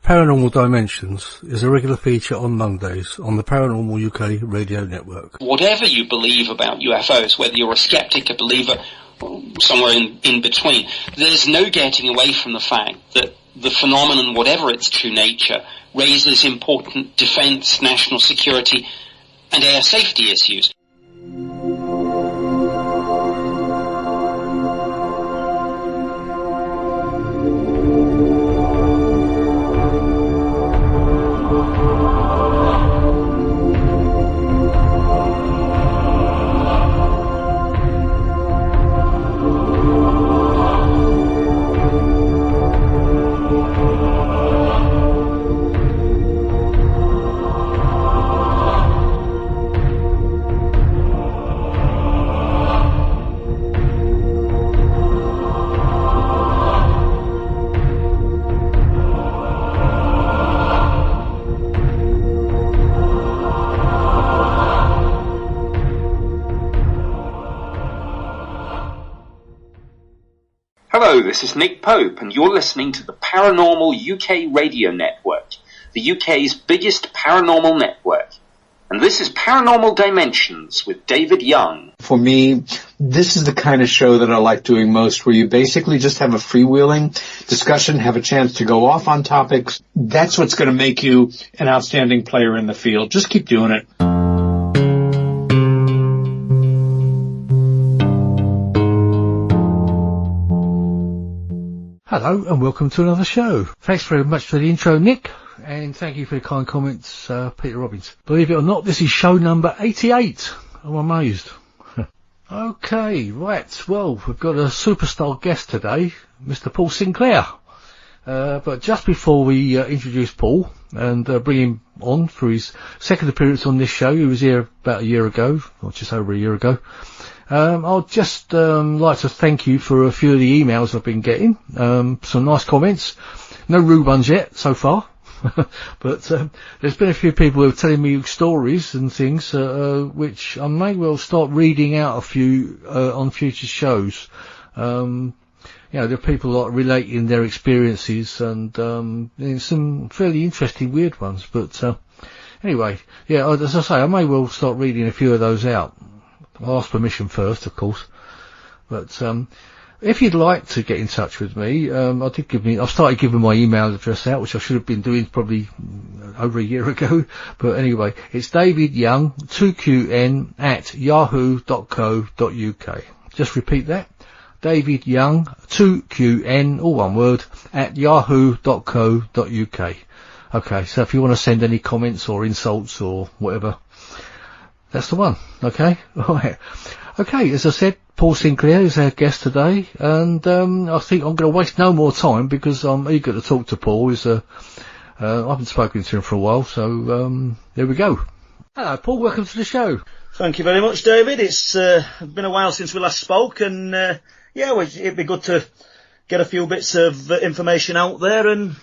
Paranormal Dimensions is a regular feature on Mondays on the Paranormal UK radio network. Whatever you believe about UFOs, whether you're a skeptic, a believer, somewhere in between, there's no getting away from the fact that the phenomenon, whatever its true nature, raises important defence, national security and air safety issues. Hello, this is Nick Pope, and you're listening to the Paranormal UK radio network, the UK's biggest paranormal network. And this is Paranormal Dimensions with David Young. For me, this is the kind of show that I like doing most, where you basically just have a freewheeling discussion, have a chance to go off on topics. That's what's going to make you an outstanding player in the field. Just keep doing it. Hello and welcome to another show. Thanks very much for the intro, Nick, and thank you for the kind comments, Peter Robbins. Believe it or not, this is show number 88. I'm amazed. Okay, right, well, we've got a superstar guest today, Mr. Paul Sinclair. But just before we introduce Paul and bring him on for his second appearance on this show, he was here about a year ago, or just over a year ago. I'd just like to thank you for a few of the emails I've been getting. Some nice comments. No rude ones yet so far. But there's been a few people who are telling me stories and things which I may well start reading out a few on future shows. You know, there are people like relating their experiences and some fairly interesting weird ones. But anyway, yeah, as I say, I may well start reading a few of those out. I'll ask permission first, of course. But if you'd like to get in touch with me, I've started giving my email address out, which I should have been doing probably over a year ago. But anyway, it's David Young 2QN at yahoo.co.uk. Just repeat that. David Young 2QN, all one word, at yahoo.co.uk. Okay, so if you want to send any comments or insults or whatever, that's the one. Okay, alright. Okay, as I said, Paul Sinclair is our guest today, and I think I'm going to waste no more time because I'm eager to talk to Paul. I haven't spoken to him for a while, so there we go. Hello, Paul. Welcome to the show. Thank you very much, David. It's been a while since we last spoke, and it'd be good to get a few bits of information out there and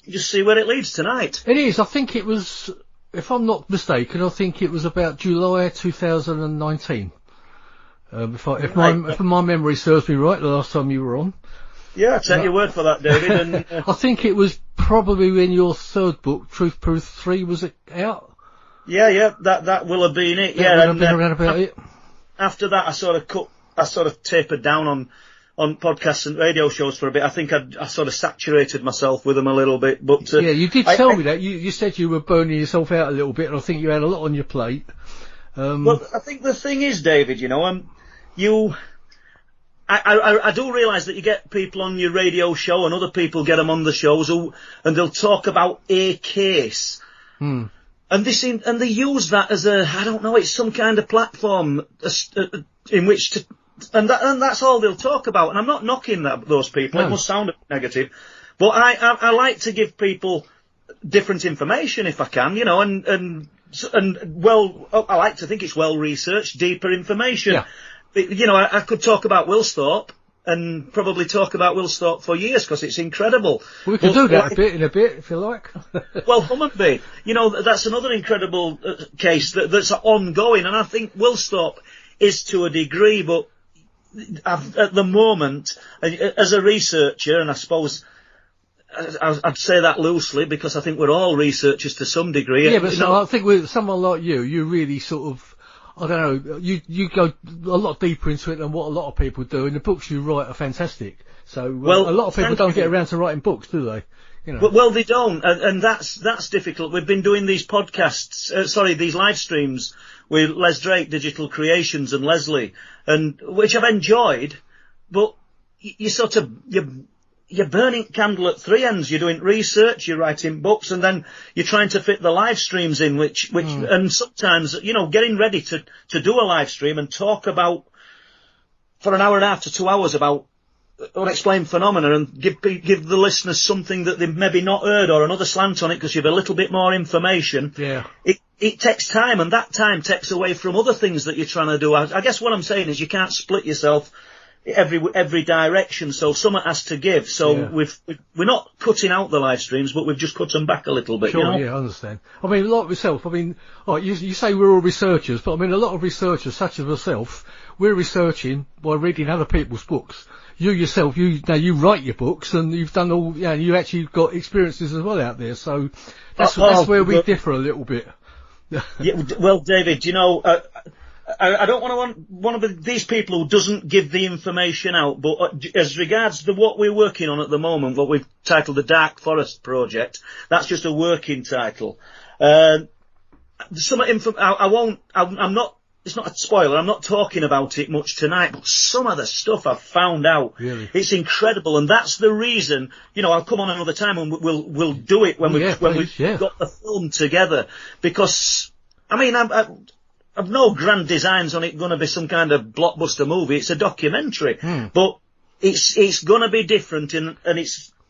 just see where it leads tonight. It is. I think it was, if I'm not mistaken, I think it was about July 2019. If my memory serves me right, the last time you were on. Yeah, I take your word for that, David. And I think it was probably when your third book, Truth Proof 3, was it out? Yeah, that will have been it. That would have been around about it. After that, I sort of tapered down on podcasts and radio shows for a bit. I think I sort of saturated myself with them a little bit. But yeah, you did tell me that. You said you were burning yourself out a little bit, and I think you had a lot on your plate. Well, I think the thing is, David, you know, I do realise that you get people on your radio show and other people get them on the shows and they'll talk about a case. And they use that as it's some kind of platform in which to, and that's all they'll talk about. And I'm not knocking those people. No. It must sound negative, but I like to give people different information if I can, you know, and I like to think it's well researched, deeper information. Yeah. You know, I could talk about Wilsthorpe and probably talk about Wilsthorpe for years because it's incredible. We can do that in a bit, if you like. Well, Hummonby, you know, that's another incredible case that's ongoing, and I think Wilsthorpe is to a degree, but at the moment, as a researcher, and I suppose I'd say that loosely because I think we're all researchers to some degree. Yeah, but I think with someone like you really sort of, I don't know, you go a lot deeper into it than what a lot of people do, and the books you write are fantastic. So, a lot of people don't get around to writing books, do they? You know. Well, they don't, and that's difficult. We've been doing these podcasts, these live streams with Les Drake, Digital Creations, and Leslie, and which I've enjoyed, but you're burning candle at three ends. You're doing research, you're writing books, and then you're trying to fit the live streams in, and sometimes, getting ready to do a live stream and talk about, for an hour and a half to 2 hours about unexplained phenomena and give the listeners something that they've maybe not heard or another slant on it because you have a little bit more information. Yeah. It takes time, and that time takes away from other things that you're trying to do. I guess what I'm saying is you can't split yourself every direction, so some has to give. So we're not cutting out the live streams, but we've just cut them back a little bit. Sure, yeah, I understand. I mean, like myself, you say we're all researchers, but I mean, a lot of researchers, such as myself, we're researching by reading other people's books. You yourself, you write your books, and you've done all, you actually got experiences as well out there, so that's where we differ a little bit. Yeah, well, David, I don't want one of these people who doesn't give the information out, but as regards to what we're working on at the moment, what we've titled the Dark Forest Project, that's just a working title. It's not a spoiler, I'm not talking about it much tonight, but some of the stuff I've found out, really? It's incredible, and that's the reason, I'll come on another time and we'll do it when we've got the film together, because, I've no grand designs on it going to be some kind of blockbuster movie. It's a documentary, but it's going to be different, and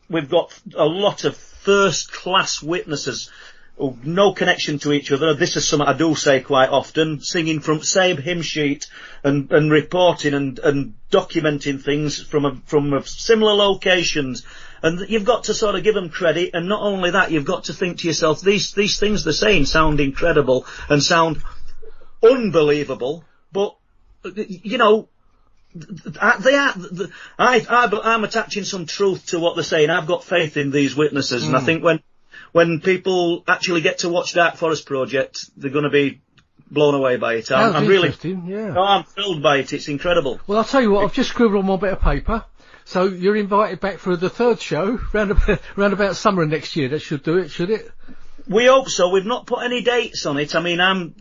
we've got a lot of first class witnesses who no connection to each other. This is something I do say quite often, singing from same hymn sheet and reporting and documenting things from similar locations. And you've got to sort of give them credit, and not only that, you've got to think to yourself, these things they're saying sound incredible and sound unbelievable, but I'm attaching some truth to what they're saying. I've got faith in these witnesses, and I think when people actually get to watch Dark Forest Project, they're going to be blown away by it. I'm really, I'm thrilled by it. It's incredible. Well, I'll tell you what, I've just scribbled on my bit of paper. So you're invited back for the third show round about summer next year. That should do it, should it? We hope so. We've not put any dates on it. I mean, I'm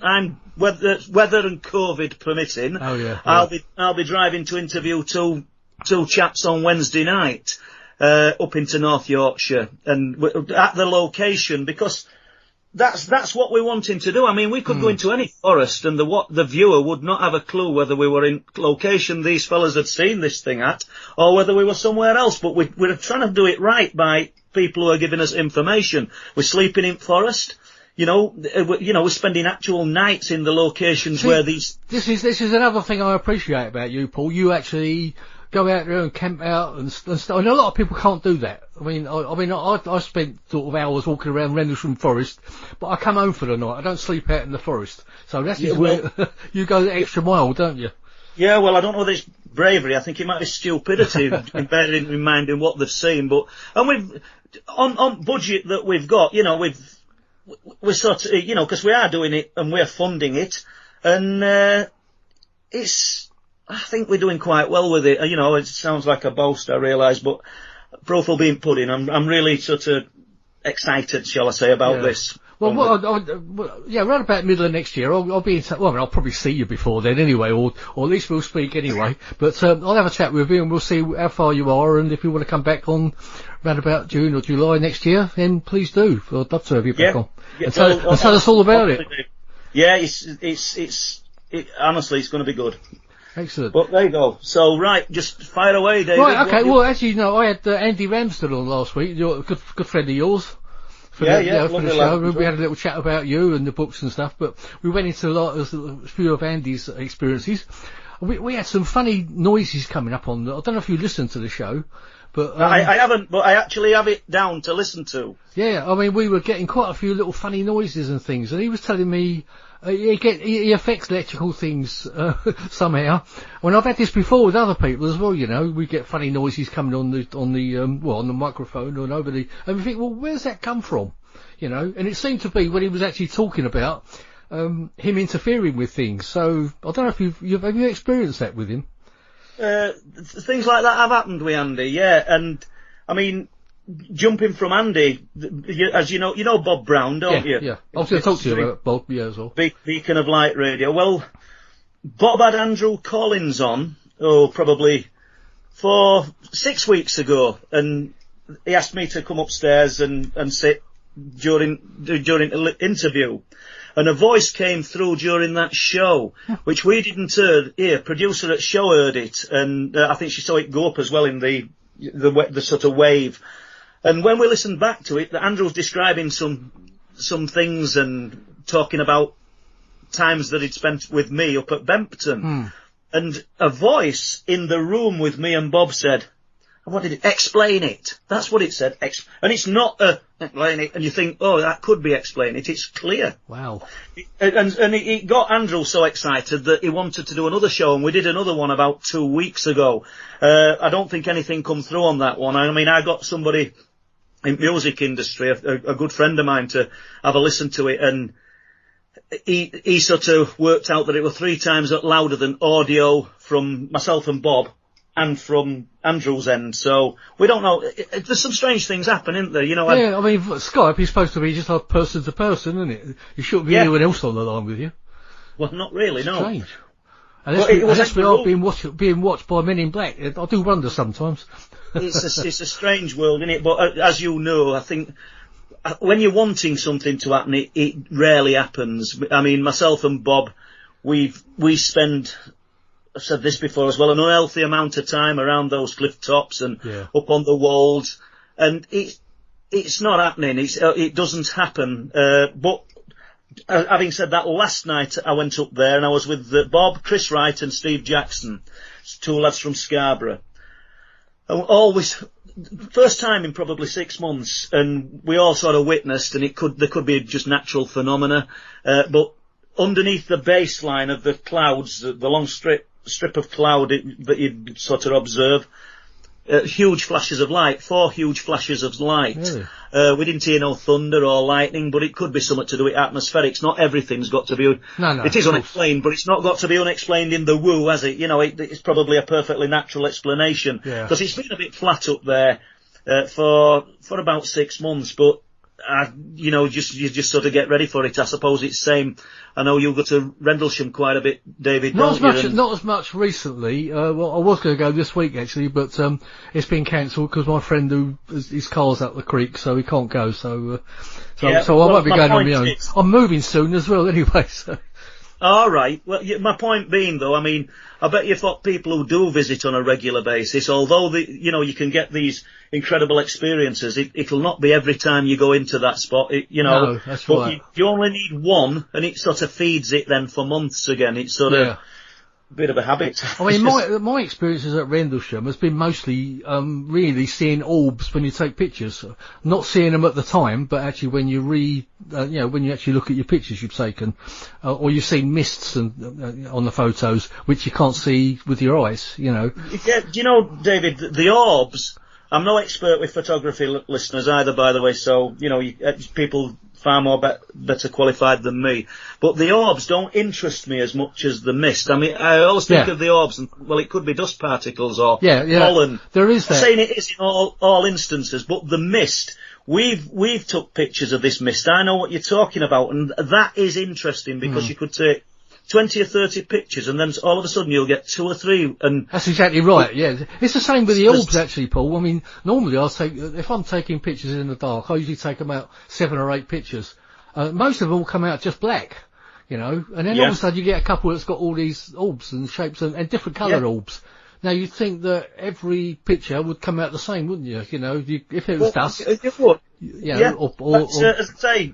weather and COVID permitting. Oh yeah. I'll be driving to interview two chaps on Wednesday night, up into North Yorkshire, and at the location, because that's what we're wanting to do. I mean, we could go into any forest, and the viewer would not have a clue whether we were in location these fellas had seen this thing at, or whether we were somewhere else. But we're trying to do it right by people who are giving us information. We're sleeping in forest. We're spending actual nights in the locations where these. This is another thing I appreciate about you, Paul. You actually go out there and camp out and stuff. And a lot of people can't do that. I spent sort of hours walking around Rendlesham Forest, but I come home for the night. I don't sleep out in the forest. So that's where you go the extra mile, don't you? Yeah, well, I don't know whether it's bravery. I think it might be stupidity, bearing in mind in what they've seen. And we've, on budget that we've got, we're sort of, because we are doing it and we're funding it, and I think we're doing quite well with it. It sounds like a boast, I realise, but proof will be put in. I'm really sort of excited, shall I say, about this. Well, around about middle of next year, I'll be in touch. Well, I'll probably see you before then anyway, or at least we'll speak anyway. But I'll have a chat with you, and we'll see how far you are, and if you want to come back on around about June or July next year, then please do. I'd love to have you back on. Yeah, and tell us all about it. Yeah, honestly, it's going to be good. Excellent. But there you go. So, right, just fire away, David. Right, okay. Well, as you know, I had Andy Ramsden on last week, a good friend of yours. For the show. We had a little chat about you and the books and stuff, but we went into a few of Andy's experiences. We had some funny noises coming up on. I don't know if you listened to the show, but I haven't. But I actually have it down to listen to. Yeah, we were getting quite a few little funny noises and things, and he was telling me He affects electrical things somehow. When I've had this before with other people as well, you know, we get funny noises coming on the microphone and over the, and we think, well, where's that come from? You know, and it seemed to be when he was actually talking about him interfering with things. So I don't know if have you experienced that with him? Things like that have happened with Andy, yeah, and I mean, jumping from Andy, as you know Bob Brown, don't you? Yeah. I was going to talk to you about Bob, yeah, as well. Beacon of Light Radio. Well, Bob had Andrew Collins on, probably 6 weeks ago, and he asked me to come upstairs and sit during the interview. And a voice came through during that show, which we didn't hear. Producer at show heard it, and I think she saw it go up as well in the sort of wave. And when we listened back to it, Andrew was describing some things and talking about times that he'd spent with me up at Bempton. And a voice in the room with me and Bob said, what did it? Explain it. That's what it said. And it's not explain it. And you think, oh, that could be explain it. It's clear. Wow. And it got Andrew so excited that he wanted to do another show, and we did another one about 2 weeks ago. I don't think anything come through on that one. I mean, I got somebody in music industry, a good friend of mine, to have a listen to it, and he sort of worked out that it was 3 times louder than audio from myself and Bob and from Andrew's end. So we don't know. There's some strange things happen, isn't there? You know. Yeah, I mean, Skype is supposed to be just like person to person, isn't it? You shouldn't be anyone else on the line with you. Well, not really, no. Strange. Unless we are being watched by men in black. I do wonder sometimes. It's a strange world, isn't it? But as you know, I think when you're wanting something to happen, it rarely happens. I mean, myself and Bob, we spend, I've said this before as well, an unhealthy amount of time around those cliff tops and up on the walls, and it's not happening. It doesn't happen. But having said that, last night I went up there and I was with Bob, Chris Wright and Steve Jackson, 2 lads from Scarborough. And always, first time in probably 6 months, and we all sort of witnessed, and there could be just natural phenomena, but underneath the baseline of the clouds, the long strip of cloud that you'd sort of observe, huge flashes of light, 4 huge flashes of light. Really? We didn't hear no thunder or lightning, but it could be something to do with atmospherics. Not everything's got to be... No, it is unexplained, but it's not got to be unexplained in the woo, has it? You know, it's probably a perfectly natural explanation. Because it's been a bit flat up there for about 6 months, but... you just sort of get ready for it. I suppose it's same. I know you go to Rendlesham quite a bit, David. Not as much recently. Well, I was going to go this week actually, but it's been cancelled because my friend his car's up the creek, so he can't go. So I won't be going on my own. I'm moving soon as well, anyway. So. All right. Well, my point being, though, I mean, I bet you've got people who do visit on a regular basis, although you can get these incredible experiences. It'll not be every time you go into that spot. No, that's right. You only need one, and it sort of feeds it then for months again. It's sort of a bit of a habit. I mean, my experiences at Rendlesham has been mostly really seeing orbs when you take pictures, not seeing them at the time, but actually when you when you actually look at your pictures you've taken, or you've seen mists and on the photos which you can't see with your eyes. You know. Yeah, do you know, David, the orbs. I'm no expert with photography, listeners, either, by the way. So people far more better qualified than me. But the orbs don't interest me as much as the mist. I mean, I always think of the orbs, and well, it could be dust particles or pollen. There is that. I'm saying it is in all instances, but the mist. We've took pictures of this mist. I know what you're talking about, and that is interesting because you could take 20 or 30 pictures, and then all of a sudden you'll get 2 or 3. And that's exactly right. Yeah, it's the same with the orbs, actually, Paul. I mean, normally if I'm taking pictures in the dark, I usually take about 7 or 8 pictures. Most of them will come out just black, and then all of a sudden you get a couple that's got all these orbs and shapes and different coloured orbs. Now you'd think that every picture would come out the same, wouldn't you? If it was dust. It would. As I say,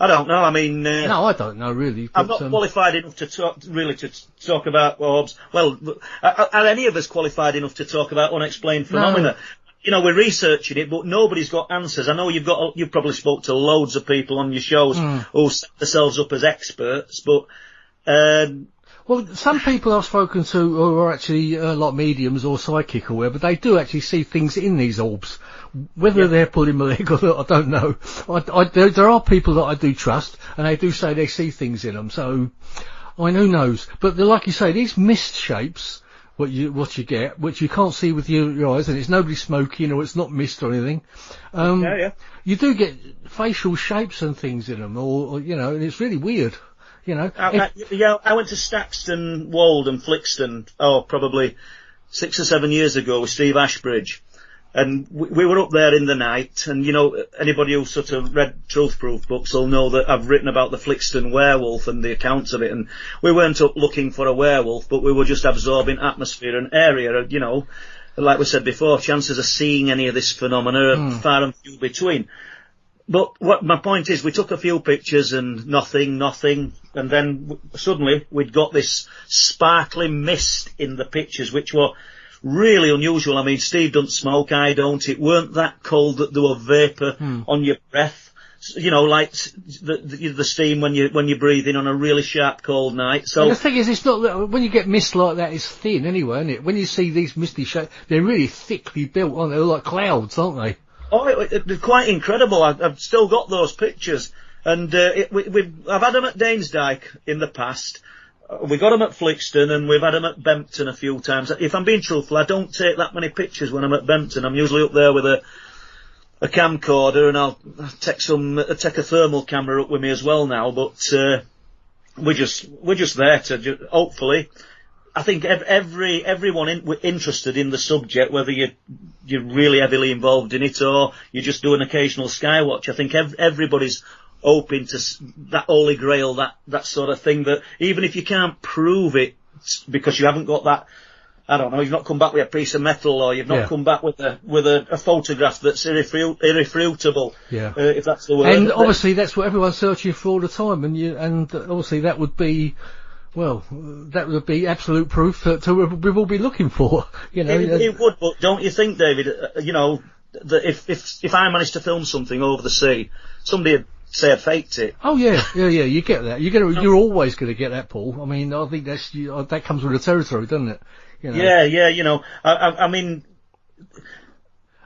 I don't know. I mean, no, I don't know really. I'm not qualified enough to talk about orbs. Well, are any of us qualified enough to talk about unexplained phenomena? we're researching it, but nobody's got answers. I know you've probably spoke to loads of people on your shows who set themselves up as experts, but, well, some people I've spoken to are actually like mediums or psychic or whatever, but they do actually see things in these orbs. Whether they're pulling my leg or not, I don't know. There are people that I do trust, and they do say they see things in them, so, I mean, who knows. But like you say, these mist shapes, what you get, which you can't see with your eyes, and it's nobody smoking or it's not mist or anything. You do get facial shapes and things in them, or and it's really weird. I went to Staxton, Wold and Flixton, probably 6 or 7 years ago with Steve Ashbridge. And we were up there in the night, and anybody who sort of read Truth Proof books will know that I've written about the Flixton werewolf and the accounts of it, and we weren't up looking for a werewolf, but we were just absorbing atmosphere and area, like we said before, chances of seeing any of this phenomena are far and few between. But what my point is, we took a few pictures and nothing, and then suddenly we'd got this sparkling mist in the pictures, which were really unusual. I mean, Steve doesn't smoke, I don't. It weren't that cold that there were vapour on your breath, like the steam when you're breathing on a really sharp cold night. So and the thing is, it's not when you get mist like that, it's thin anyway, isn't it? When you see these misty shapes, they're really thickly built, aren't they? They're like clouds, aren't they? Oh, they're quite incredible. I've still got those pictures, and I've had them at Danesdyke in the past. We got them at Flixton, and we've had them at Bempton a few times. If I'm being truthful, I don't take that many pictures when I'm at Bempton. I'm usually up there with a camcorder, and I'll take a thermal camera up with me as well now. But we're just there to hopefully. I think everyone interested in the subject, whether you're really heavily involved in it or you just do an occasional skywatch, I think everybody's open to that holy grail, that sort of thing, that even if you can't prove it because you haven't got that, I don't know, you've not come back with a piece of metal, or you've not come back with a photograph that's irrefutable, if that's the word. And obviously that's what everyone's searching for all the time, and obviously that would be, well, that would be absolute proof that we've all been looking for, It would, but don't you think, David, that if I managed to film something over the sea, somebody would say I'd faked it. Oh yeah, you get that. You're always going to get that, Paul. I mean, I think that comes with the territory, doesn't it? Yeah, I mean,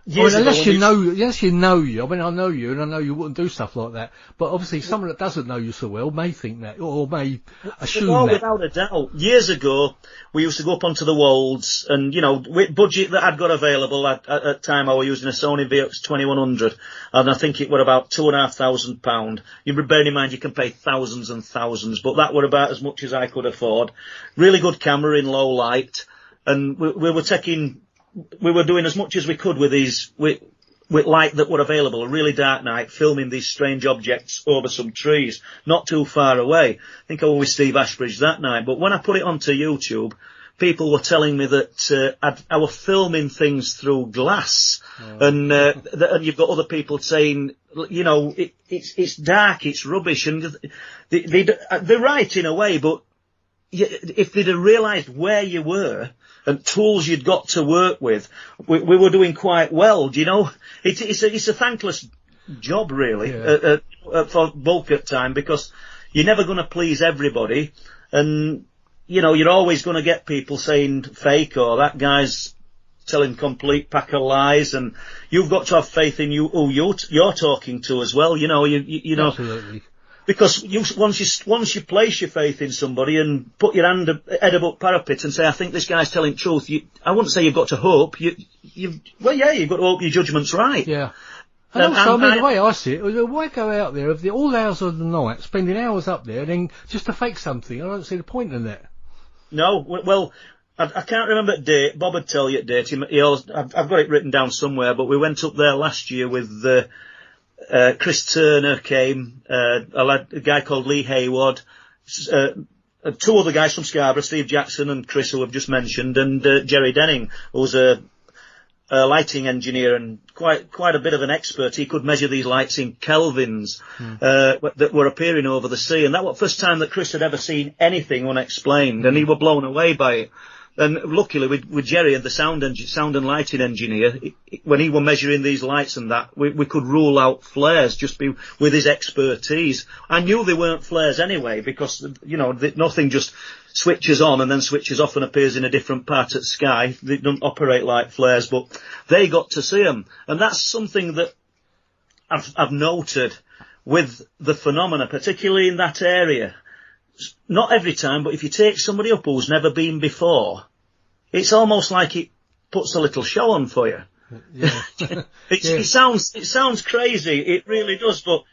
unless you know you. I mean, I know you, and I know you wouldn't do stuff like that. But obviously, someone that doesn't know you so well may think that, or may assume that. Without a doubt. Years ago, we used to go up onto the Wolds, and with budget that I'd got available at the time, I was using a Sony VX 2100, and I think it were about £2,500. You bear in mind you can pay thousands and thousands, but that were about as much as I could afford. Really good camera in low light, and we were doing as much as we could with with light that were available, a really dark night, filming these strange objects over some trees, not too far away. I think I was with Steve Ashbridge that night, but when I put it onto YouTube, people were telling me that I was filming things through glass, and you've got other people saying, it's dark, it's rubbish, and they're right in a way, but if they'd have realised where you were and tools you'd got to work with, we were doing quite well. It's a thankless job, really, for bulk at time, because you're never going to please everybody, and you're always going to get people saying fake, or that guy's telling complete pack of lies, and you've got to have faith in who you're talking to as well. Absolutely. Because once you place your faith in somebody and put your head above parapet and say, I think this guy's telling truth, I wouldn't say you've got to hope. You've got to hope your judgment's right. Yeah. And also, the way I see it, why go out there all hours of the night, spending hours up there, and then just to fake something? I don't see the point in that. No, well, I can't remember the date. Bob would tell you the date. I've got it written down somewhere, but we went up there last year with Chris Turner came, a guy called Lee Hayward, two other guys from Scarborough, Steve Jackson and Chris, who I've just mentioned, and Jerry Denning, who was a lighting engineer and quite a bit of an expert. He could measure these lights in kelvins that were appearing over the sea, and that was the first time that Chris had ever seen anything unexplained, and he was blown away by it. And luckily with Jerry and the sound and lighting engineer, when he were measuring these lights and that, we could rule out flares just with his expertise. I knew they weren't flares anyway, because, nothing just switches on and then switches off and appears in a different part of the sky. They don't operate like flares, but they got to see them. And that's something that I've noted with the phenomena, particularly in that area. Not every time, but if you take somebody up who's never been before, it's almost like it puts a little show on for you. Yeah. It sounds crazy, it really does, but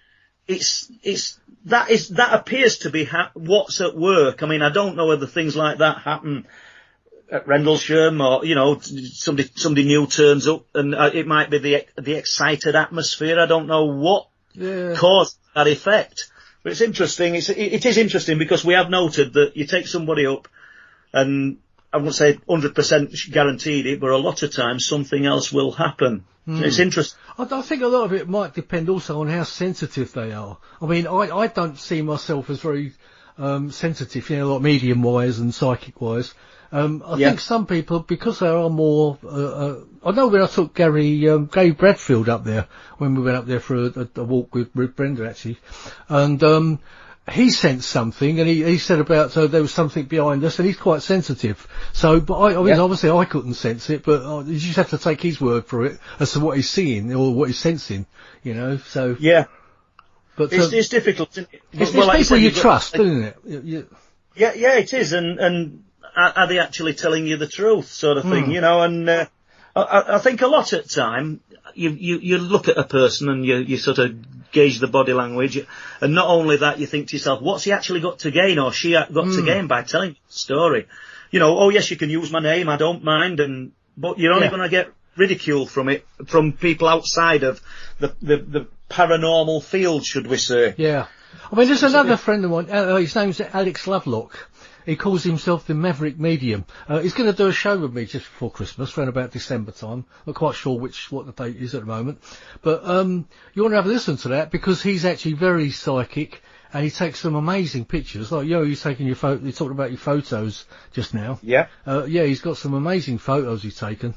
that appears to be what's at work. I mean, I don't know whether things like that happen at Rendlesham or, somebody new turns up and it might be the excited atmosphere. I don't know what caused that effect. But it's interesting. It is interesting because we have noted that you take somebody up, and I won't say 100% guaranteed it, but a lot of times something else will happen. So it's interesting. I think a lot of it might depend also on how sensitive they are. I mean, I don't see myself as very sensitive, like medium-wise and psychic-wise. I think some people, because they are more, I know when I took Gary Bradfield up there, when we went up there for a walk with Brenda actually, and, he sensed something, and he said about, there was something behind us, and he's quite sensitive. So, but I mean, obviously I couldn't sense it, but you just have to take his word for it as to what he's seeing, or what he's sensing, so. Yeah. But it's difficult. It's people you trust, isn't it? Yeah, it is, and are they actually telling you the truth, sort of thing, and I think a lot at time, you look at a person and you sort of gauge the body language, and not only that, you think to yourself, what's he actually got to gain, or she got to gain by telling the story? Oh yes, you can use my name, I don't mind, but you're only going to get ridicule from people outside of the paranormal field, should we say. Yeah. I mean, there's another friend of mine, his name's Alex Lovelock. He calls himself the Maverick Medium. He's going to do a show with me just before Christmas, around about December time. Not quite sure what the date is at the moment. But you want to have a listen to that, because he's actually very psychic, and he takes some amazing pictures. Like, he's taking you talked about your photos just now. Yeah. He's got some amazing photos he's taken.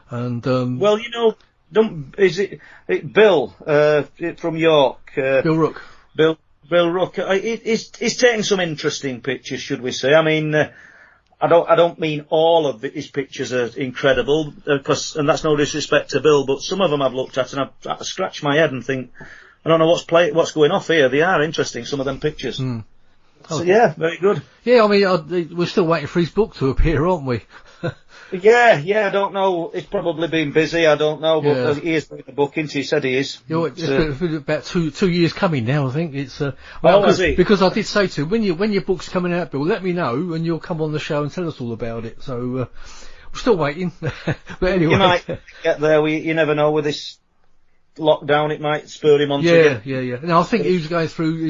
And well, is it Bill from York? Bill Rook. Bill Rook, he's taking some interesting pictures, should we say? I mean, I don't mean all of his pictures are incredible, and that's no disrespect to Bill, but some of them I've looked at and I've scratched my head and think, I don't know what's going off here. They are interesting, some of them pictures. So yeah, very good. Yeah, I mean, we're still waiting for his book to appear, aren't we? Yeah, I don't know. He's probably been busy, I don't know, but he is doing the book, isn't he? He said he is. It's been about 2 years coming now, I think. It's, because I did say to him, when your book's coming out, Bill, let me know, and you'll come on the show and tell us all about it. So, we're still waiting. But anyway. You might get there, you never know with this lockdown, it might spur him on to get. Yeah. Now, I think he's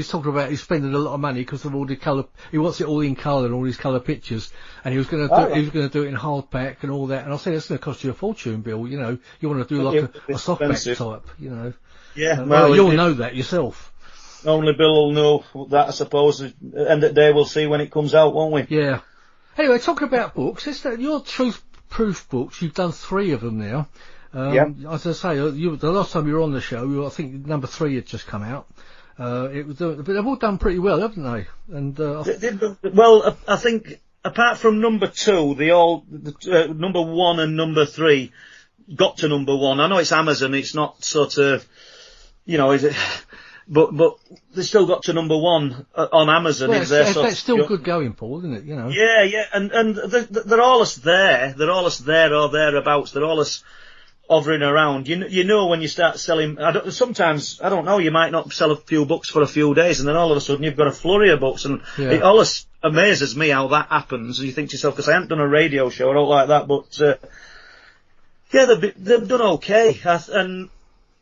talking about he's spending a lot of money because of all the colour. He wants it all in colour and all these colour pictures, and he was going to do it in hardback and all that. And I said, it's going to cost you a fortune, Bill. You want to do like a softback type, Yeah, well, you'll know that yourself. Only Bill will know that, I suppose. End of the day, we'll see when it comes out, won't we? Yeah. Anyway, talking about books, your truth proof books, you've done 3 of them now. As I say, the last time you were on the show, I think number 3 had just come out. But they've all done pretty well, haven't they? And well, I think apart from number 2, number 1 and number 3 got to number 1. I know it's Amazon; it's not sort of, is it? But they still got to number 1 on Amazon. Well, that's still good going, Paul, isn't it? Yeah, and they're all us there. They're all us there or thereabouts. They're all us hovering around. You know when you start selling, sometimes, I don't know, you might not sell a few books for a few days, and then all of a sudden you've got a flurry of books, and it always amazes me how that happens. You think to yourself, because I haven't done a radio show, I don't like that, but they've done okay, and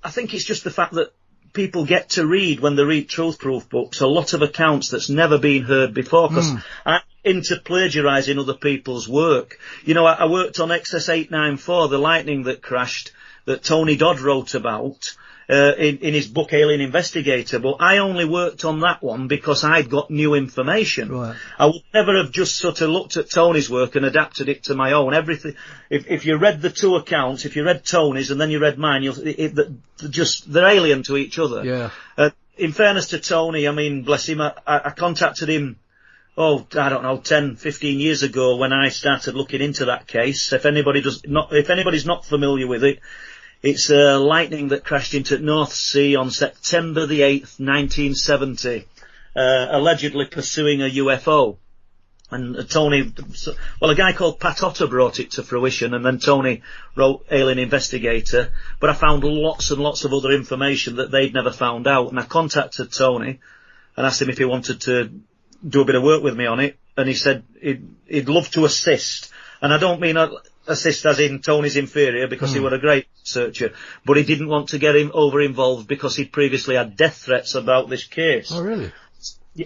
I think it's just the fact that people get to read, when they read truth proof books, a lot of accounts that's never been heard before, because I'm into plagiarising other people's work. I worked on XS894, the lightning that crashed, that Tony Dodd wrote about in his book Alien Investigator, but I only worked on that one because I'd got new information. Right. I would never have just sort of looked at Tony's work and adapted it to my own. Everything. If you read the two accounts, if you read Tony's and then you read mine, they're alien to each other. Yeah. In fairness to Tony, I mean, bless him, I contacted him, I don't know, 10, 15 years ago when I started looking into that case. If anybody's not familiar with it, it's a lightning that crashed into North Sea on September the 8th, 1970, allegedly pursuing a UFO. And a guy called Pat Otter brought it to fruition, and then Tony wrote Alien Investigator. But I found lots and lots of other information that they'd never found out. And I contacted Tony and asked him if he wanted to do a bit of work with me on it. And he said he'd love to assist. And I don't mean assist as in Tony's inferior, because he was a great researcher, but he didn't want to get him over-involved because he'd previously had death threats about this case. Oh, really?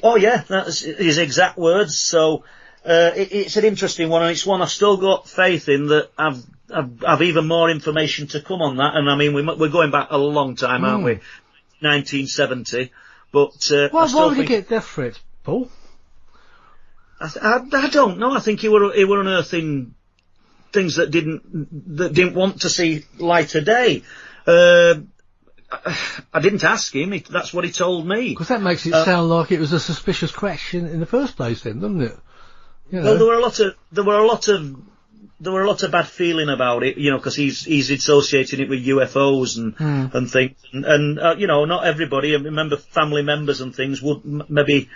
Oh, yeah, that's his exact words. So it's an interesting one, and it's one I've still got faith in that I've even more information to come on that. And I mean, we're going back a long time, aren't we? 1970. But why would he get death threats, Paul? I don't know. I think he were unearthing things that didn't want to see light of day. I didn't ask him. That's what he told me. Because that makes it sound like it was a suspicious crash in the first place, then, doesn't it? You know. Well, there were a lot of bad feeling about it, you know, because he's associating it with UFOs and things, and you know, not everybody. I remember family members and things would maybe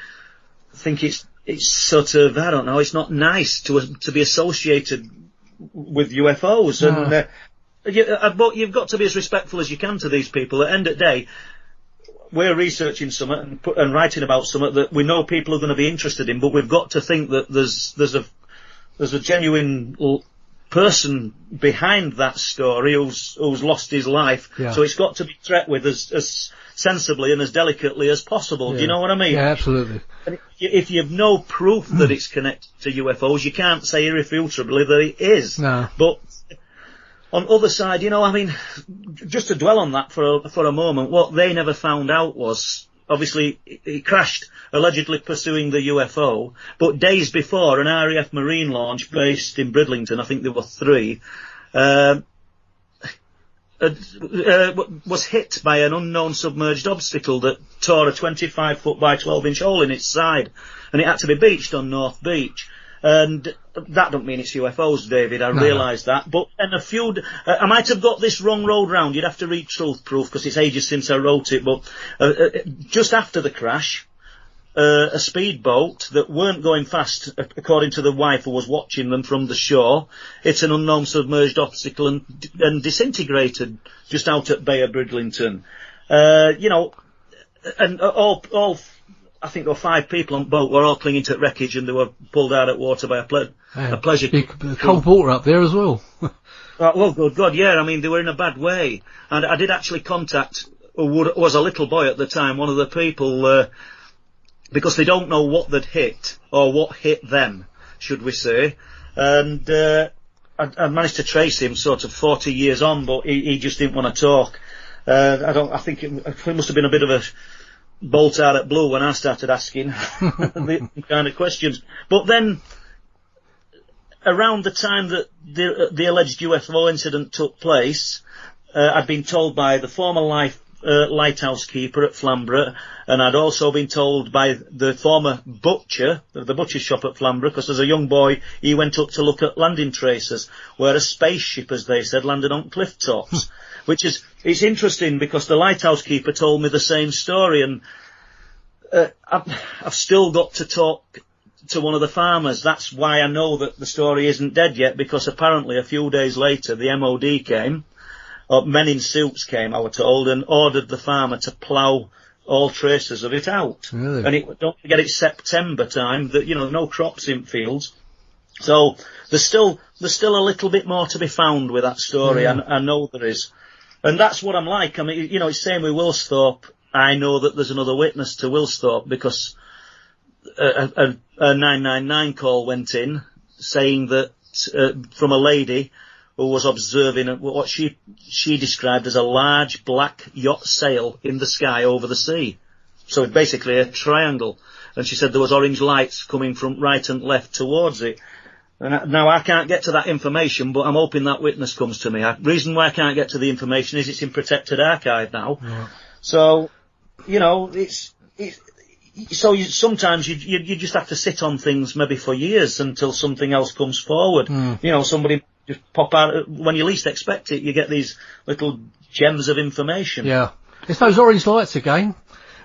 think it's sort of, I don't know, it's not nice to be associated with UFOs, and but you've got to be as respectful as you can to these people. At the end of the day, we're researching something and writing about something that we know people are going to be interested in, but we've got to think that there's a genuine person behind that story who's lost his life. Yeah. So it's got to be treated with as sensibly and as delicately as possible. Yeah. Do you know what I mean? Yeah, absolutely. And if you have no proof that it's connected to UFOs, you can't say irrefutably that it is. No. But on the other side, you know, I mean, just to dwell on that for a moment, what they never found out was, obviously, it crashed, allegedly pursuing the UFO, but days before, an RAF Marine launch based in Bridlington, I think there were 3, was hit by an unknown submerged obstacle that tore a 25-foot by 12-inch hole in its side, and it had to be beached on North Beach. And that don't mean it's UFOs, David, I realise that. But I might have got this wrong road round, you'd have to read Truth Proof, because it's ages since I wrote it, but just after the crash, a speedboat that weren't going fast, according to the wife who was watching them from the shore, hit an unknown submerged obstacle and disintegrated just out at Bay of Bridlington. You know, and all I think there were 5 people on the boat, were all clinging to wreckage, and they were pulled out of water by a pleasure. Cold water up there as well. Well, good God, yeah, I mean, they were in a bad way. And I did actually contact, who was a little boy at the time, one of the people, because they don't know what they'd hit, or what hit them, should we say. And I managed to trace him sort of 40 years on, but he just didn't want to talk. I think it must have been a bit of a bolt out at blue when I started asking the kind of questions. But then, around the time that the alleged UFO incident took place, I'd been told by the former lighthouse keeper at Flamborough, and I'd also been told by the former butcher of the butcher shop at Flamborough, because as a young boy he went up to look at landing traces where a spaceship, as they said, landed on cliff tops. It's interesting because the lighthouse keeper told me the same story, and I've still got to talk to one of the farmers. That's why I know that the story isn't dead yet, because apparently a few days later the MOD came, or men in suits came, I was told, and ordered the farmer to plough all traces of it out. Really? And don't forget, it's September time, that, you know, no crops in fields. So there's still a little bit more to be found with that story. Yeah. I know there is. And that's what I'm like. I mean, you know, it's same with Wilsthorpe. I know that there's another witness to Wilsthorpe because a 999 call went in saying that from a lady who was observing what she described as a large black yacht sail in the sky over the sea. So it's basically a triangle. And she said there was orange lights coming from right and left towards it. And now I can't get to that information, but I'm hoping that witness comes to me. The reason why I can't get to the information is it's in protected archive now. Yeah. So, you know, sometimes you just have to sit on things maybe for years until something else comes forward. You know, somebody just pop out when you least expect it. You get these little gems of information. Yeah, it's those orange lights again.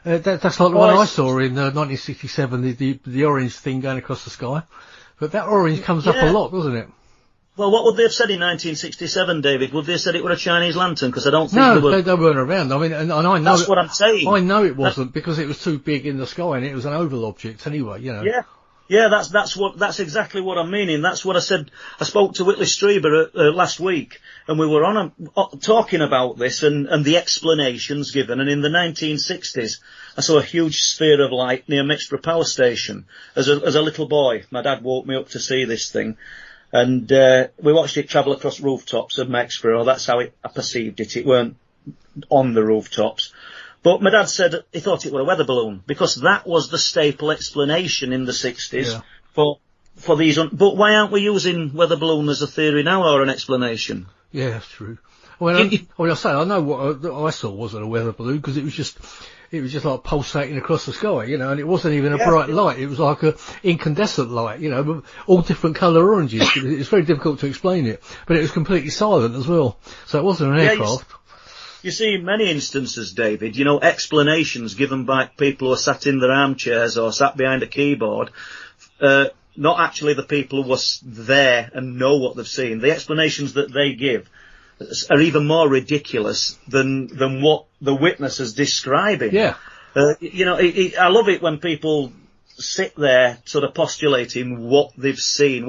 That's like the one I saw in 1967, the orange thing going across the sky. But that orange comes up a lot, doesn't it? Well, what would they have said in 1967, David? Would they have said it were a Chinese lantern? Because I don't think they weren't around. I mean, and I know that's what I'm saying. I know it wasn't because it was too big in the sky and it was an oval object anyway. You know. Yeah, that's exactly what I'm meaning. That's what I said. I spoke to Whitley Strieber last week, and we were talking about this and the explanations given. And in the 1960s, I saw a huge sphere of light near Mexborough Power Station as a little boy. My dad woke me up to see this thing, and we watched it travel across rooftops of Mexborough. That's how I perceived it. It weren't on the rooftops. But my dad said he thought it were a weather balloon, because that was the staple explanation in the 60s for these. But why aren't we using weather balloon as a theory now or an explanation? Yeah, that's true. Well, I know what I saw wasn't a weather balloon, because it was just like pulsating across the sky, you know, and it wasn't even a bright light. It was like a incandescent light, you know, all different colour oranges. It's very difficult to explain it, but it was completely silent as well. So it wasn't an aircraft. You see, in many instances, David, you know, explanations given by people who are sat in their armchairs or sat behind a keyboard, not actually the people who was there and know what they've seen. The explanations that they give are even more ridiculous than what the witness is describing. Yeah. You know, I love it when people sit there sort of postulating what they've seen,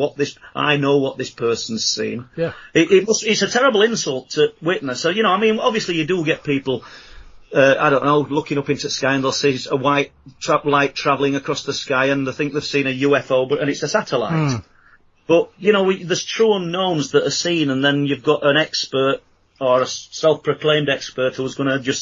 I know what this person's seen. Yeah. It's a terrible insult to witness. So, you know, I mean, obviously you do get people, I don't know, looking up into the sky and they'll see a white light travelling across the sky and they think they've seen a UFO, and it's a satellite. But, you know, there's true unknowns that are seen, and then you've got an expert or a self-proclaimed expert who's going to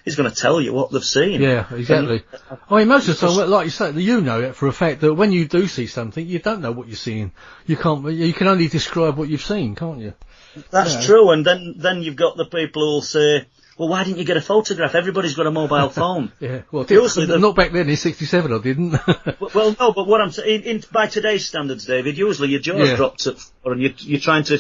he's going to tell you what they've seen. Yeah, exactly. I mean, most of the time, like you say, you know it for a fact that when you do see something, you don't know what you're seeing. You can only describe what you've seen, can't you? That's true, and then you've got the people who'll say, well, why didn't you get a photograph? Everybody's got a mobile phone. Yeah, well, not back then in 67 I didn't. Well, no, but what I'm saying, by today's standards, David, usually your jaw drops at 4 and you're trying to,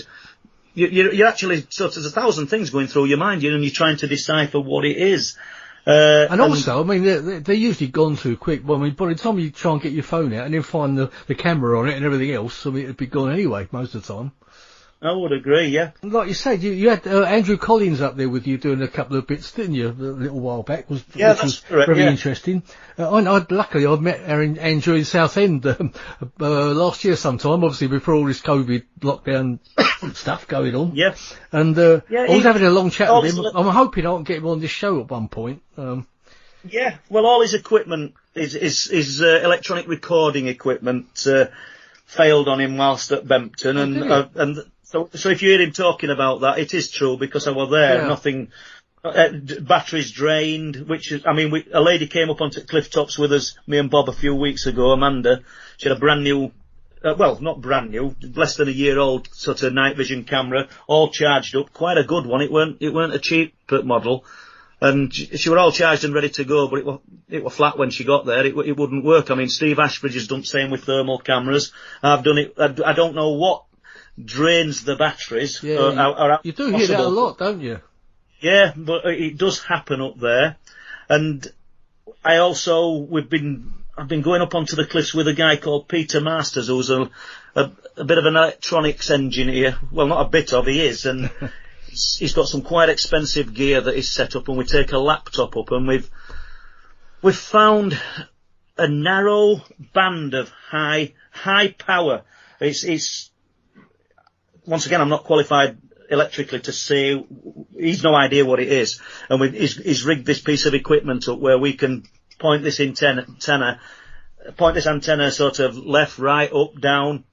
you're actually, sort of, there's 1,000 things going through your mind, and you're trying to decipher what it is. And also, I mean, they're usually gone too quick. Well, I mean, by the time you try and get your phone out and then find the camera on it and everything else, I mean, it'd be gone anyway, most of the time. I would agree, yeah. Like you said, you had Andrew Collins up there with you doing a couple of bits, didn't you, a little while back? Which was correct, very interesting. Luckily, I've met Andrew in Southend last year sometime, obviously before all this COVID lockdown stuff going on. Yeah. And I was having a long chat with him. I'm hoping I can get him on this show at one point. Yeah, well, all his equipment, his electronic recording equipment, failed on him whilst at Bempton, and so if you hear him talking about that, it is true, because I was there. Yeah. Nothing, batteries drained, which is, I mean, a lady came up onto Cliff Tops with us, me and Bob, a few weeks ago, Amanda. She had a brand new, well, not brand new, less than a year old sort of night vision camera, all charged up, quite a good one. It weren't a cheap model. And she were all charged and ready to go, but it were flat when she got there. It wouldn't work. I mean, Steve Ashbridge has done the same with thermal cameras. I've done it. I don't know what drains the batteries. Yeah, you do hear that a lot, don't you? Yeah, but it does happen up there. And I've been going up onto the cliffs with a guy called Peter Masters, who's a bit of an electronics engineer. Well, not a bit of, he is, and he's got some quite expensive gear that he's set up, and we take a laptop up, and we've found a narrow band of high power. It's once again, I'm not qualified electrically to say, he's no idea what it is, and he's rigged this piece of equipment up where we can point this antenna sort of left, right, up, down,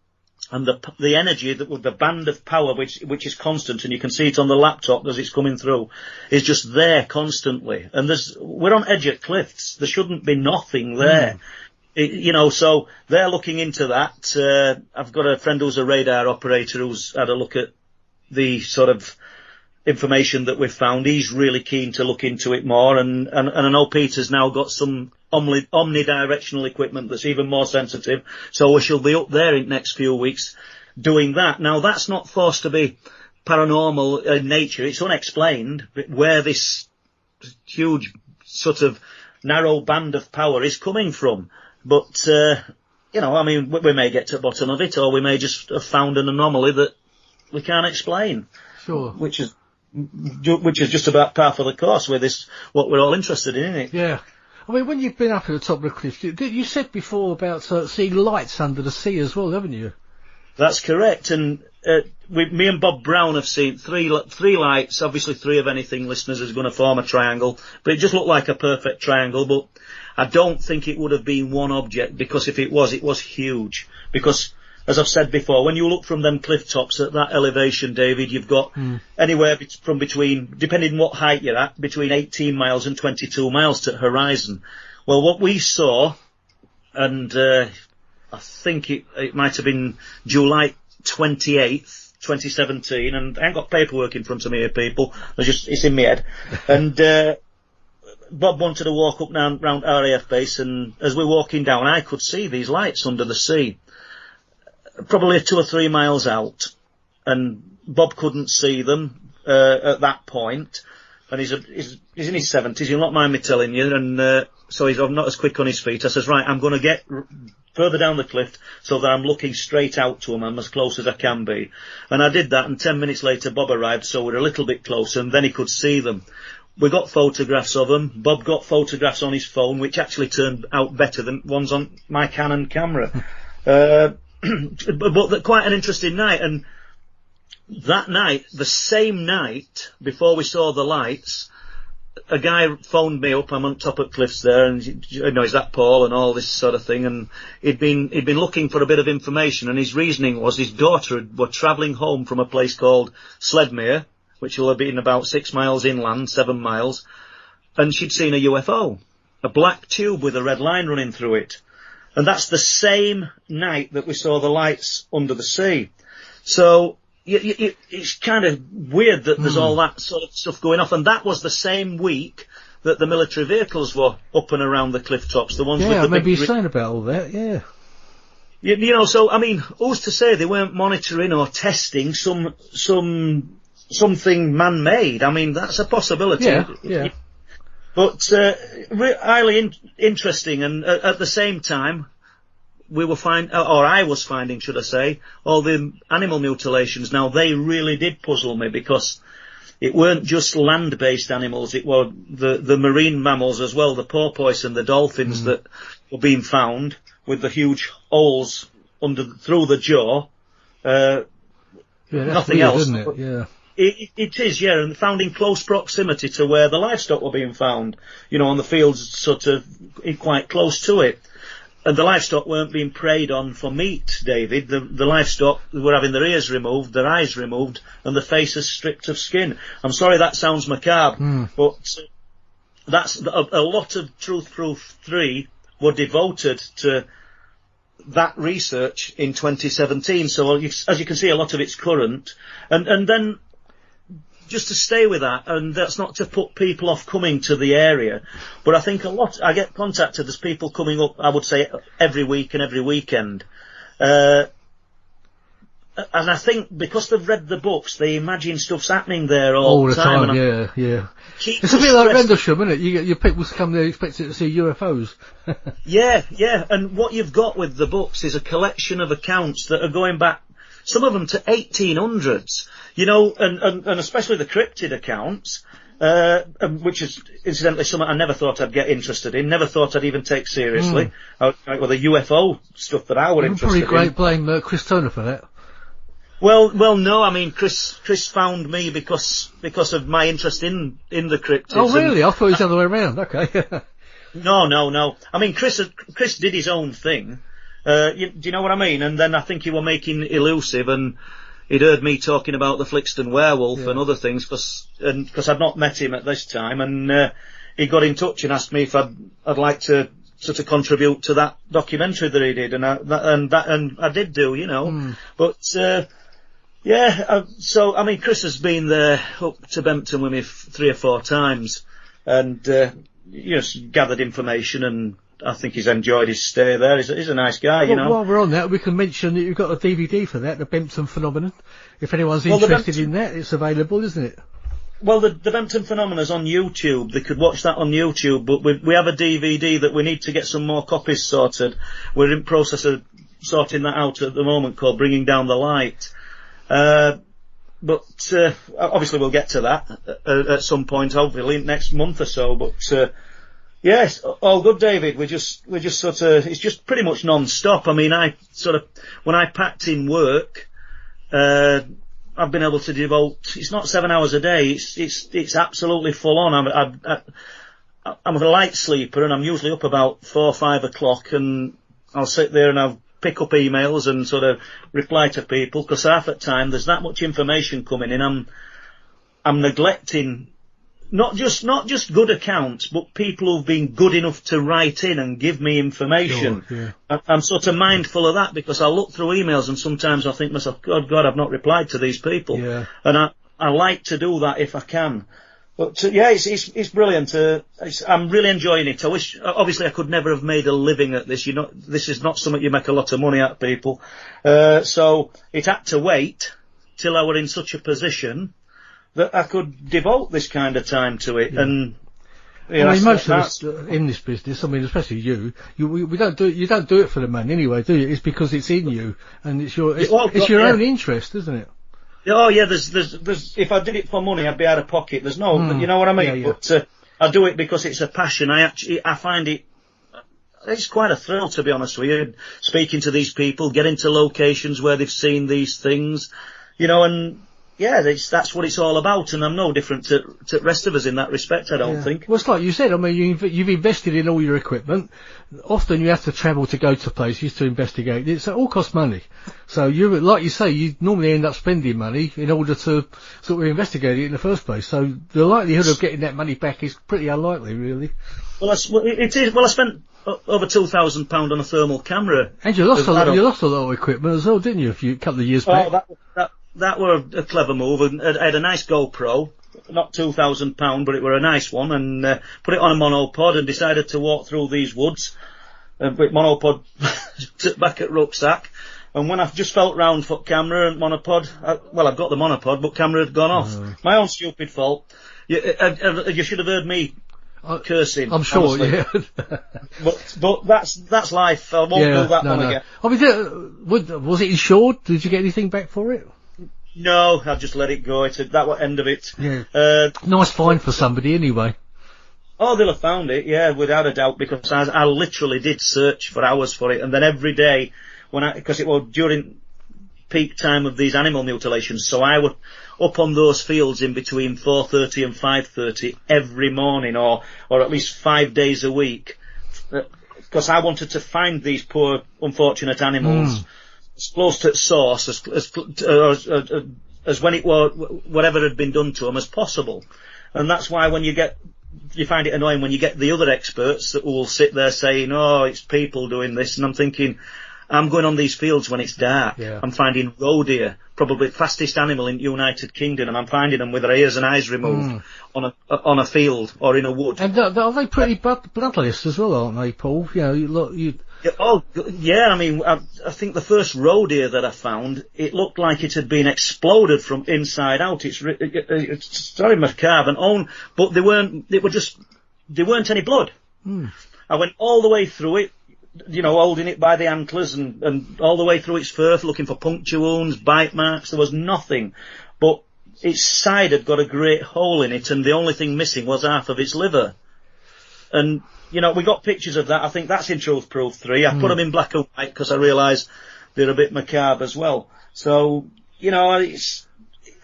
and the energy, the band of power, which is constant, and you can see it on the laptop as it's coming through, is just there constantly. And we're on edge of cliffs. There shouldn't be nothing there. So they're looking into that. I've got a friend who's a radar operator who's had a look at the sort of information that we've found. He's really keen to look into it more, and I know Peter's now got some omnidirectional equipment that's even more sensitive, so we shall be up there in the next few weeks doing that. Now, that's not forced to be paranormal in nature. It's unexplained where this huge sort of narrow band of power is coming from. But, we may get to the bottom of it, or we may just have found an anomaly that we can't explain. Sure. Which is just about par for the course with this, what we're all interested in, isn't it? Yeah. I mean, when you've been up at the top of the cliff, you said before about seeing lights under the sea as well, haven't you? That's correct. And me and Bob Brown have seen three lights. Obviously, three of anything listeners is going to form a triangle, but it just looked like a perfect triangle. But I don't think it would have been one object, because if it was huge. Because, as I've said before, when you look from them cliff tops at that elevation, David, you've got anywhere from between, depending on what height you're at, between 18 miles and 22 miles to horizon. Well, what we saw, and I think it might have been July 28th, 2017, and I ain't got paperwork in front of me here, people. It's in my head. And Bob wanted to walk up round RAF base, and as we're walking down, I could see these lights under the sea, probably 2 or 3 miles out, and Bob couldn't see them at that point, and he's in his 70s, you'll not mind me telling you, and so he's not as quick on his feet. I says, right, I'm going to get further down the cliff so that I'm looking straight out to him. I'm as close as I can be. And I did that, and 10 minutes later Bob arrived, so we're a little bit closer, and then he could see them. We got photographs of them. Bob got photographs on his phone, which actually turned out better than ones on my Canon camera. But quite an interesting night. And that night, the same night, before we saw the lights, a guy phoned me up. I'm on top of cliffs there, and is that Paul and all this sort of thing. And he'd been looking for a bit of information, and his reasoning was his daughter were travelling home from a place called Sledmere, which will have been about 6 miles inland, 7 miles, and she'd seen a UFO, a black tube with a red line running through it. And that's the same night that we saw the lights under the sea. So it's kind of weird that there's all that sort of stuff going off. And that was the same week that the military vehicles were up and around the cliff tops. The ones with the maybe you're saying about all that, yeah. So, I mean, who's to say they weren't monitoring or testing something man-made? I mean, that's a possibility. Yeah. But highly interesting, and at the same time, I was finding, should I say, all the animal mutilations. Now, they really did puzzle me, because it weren't just land-based animals, it were the marine mammals as well, the porpoise and the dolphins that were being found with the huge holes through the jaw. Nothing else. Isn't it? Yeah. It is, yeah, and found in close proximity to where the livestock were being found, on the fields sort of quite close to it. And the livestock weren't being preyed on for meat, David. The livestock were having their ears removed, their eyes removed, and the faces stripped of skin. I'm sorry that sounds macabre, but that's a lot of Truth Proof 3 were devoted to that research in 2017. So as you can see, a lot of it's current. And then, just to stay with that, and that's not to put people off coming to the area, but I think I get contacted, there's people coming up, I would say, every week and every weekend. And I think because they've read the books, they imagine stuff's happening there all the time. Yeah. It's a bit like Rendlesham, isn't it? You get your people come there expecting to see UFOs. Yeah. And what you've got with the books is a collection of accounts that are going back, some of them to 1800s. And especially the cryptid accounts, which is incidentally something I never thought I'd get interested in, never thought I'd even take seriously. The UFO stuff that I were interested in. Probably blame Chris Toner for that. Well, no, I mean, Chris found me because of my interest in the cryptids. Oh, really? I thought it was the other way around. Okay. No. I mean, Chris did his own thing. Do you know what I mean? And then I think he were making elusive, and he'd heard me talking about the Flixton werewolf and other things, because I'd not met him at this time, and he got in touch and asked me if I'd like to sort of contribute to that documentary that he did, and I did do, you know. But so I mean, Chris has been there up to Bempton with me 3 or 4 times, and gathered information, and I think he's enjoyed his stay there. He's a nice guy, you know. While we're on that, we can mention that you've got a DVD for that, the Bempton Phenomenon. If anyone's interested in that, it's available, isn't it? Well, the Bempton Phenomenon's on YouTube. They could watch that on YouTube, but we have a DVD that we need to get some more copies sorted. We're in process of sorting that out at the moment, called Bringing Down the Light. But obviously we'll get to that at some point, hopefully next month or so. But yes, all good, David. We just sort of, it's just pretty much non-stop. I mean, when I packed in work, I've been able to devote, it's not 7 hours a day, it's absolutely full on. I'm a light sleeper, and I'm usually up about 4 or 5 o'clock, and I'll sit there and I'll pick up emails and sort of reply to people, because half the time there's that much information coming in, I'm neglecting not just good accounts, but people who've been good enough to write in and give me information. Sure, yeah. I'm sort of mindful of that, because I'll look through emails and sometimes I think to myself, God, I've not replied to these people. Yeah. And I like to do that if I can. But it's brilliant. I'm really enjoying it. I wish, obviously, I could never have made a living at this. This is not something you make a lot of money at, people. So it had to wait till I were in such a position that I could devote this kind of time to it. Yeah. And I mean, most of us in this business, I mean, especially you don't do it for the money anyway, do you? It's because it's in you, and it's your own interest, isn't it? Oh yeah, there's if I did it for money, I'd be out of pocket. There's no, you know what I mean? Yeah. But I do it because it's a passion. I find it's quite a thrill, to be honest with you, speaking to these people, getting to locations where they've seen these things, you know, and yeah, that's what it's all about, and I'm no different to the rest of us in that respect, I don't think. Well, it's like you said, I mean, you've invested in all your equipment. Often you have to travel to go to places to investigate it, so it all costs money. So like you say, you normally end up spending money in order to sort of investigate it in the first place. So the likelihood of getting that money back is pretty unlikely, really. Well, it is. Well, I spent over £2,000 on a thermal camera. And you lost a lot of equipment as well, didn't you, a couple of years back? That were a clever move, and I had a nice GoPro, not £2,000, but it were a nice one, and put it on a monopod and decided to walk through these woods with monopod back at rucksack. And when I just felt round for camera and monopod, I've got the monopod, but camera had gone off. My own stupid fault. You should have heard me cursing. I'm sure, honestly. Yeah. but that's life. I won't do that one again. I mean, was it insured? Did you get anything back for it? No, I just let it go. That was the end of it. Yeah. Nice find for somebody anyway. Oh, they'll have found it, yeah, without a doubt, because I literally did search for hours for it, and then every day, because it was during peak time of these animal mutilations, so I would up on those fields in between 4:30 and 5:30 every morning, or at least 5 days a week, because I wanted to find these poor, unfortunate animals as close to its source as when it was whatever had been done to them as possible. And that's why when you find it annoying when you get the other experts that will sit there saying, oh, it's people doing this, and I'm thinking, I'm going on these fields when it's dark. Yeah. I'm finding roe deer, probably the fastest animal in the United Kingdom, and I'm finding them with their ears and eyes removed on a field or in a wood. And are they pretty bloodless as well, aren't they, Paul? Oh, yeah, I mean, I think the first roe deer that I found, it looked like it had been exploded from inside out. It's very macabre, but there weren't any blood. I went all the way through it, holding it by the antlers and all the way through its fur, looking for puncture wounds, bite marks. There was nothing, but its side had got a great hole in it, and the only thing missing was half of its liver. And we got pictures of that. I think that's in Truth Proof 3. I put them in black and white because I realised they're a bit macabre as well. So,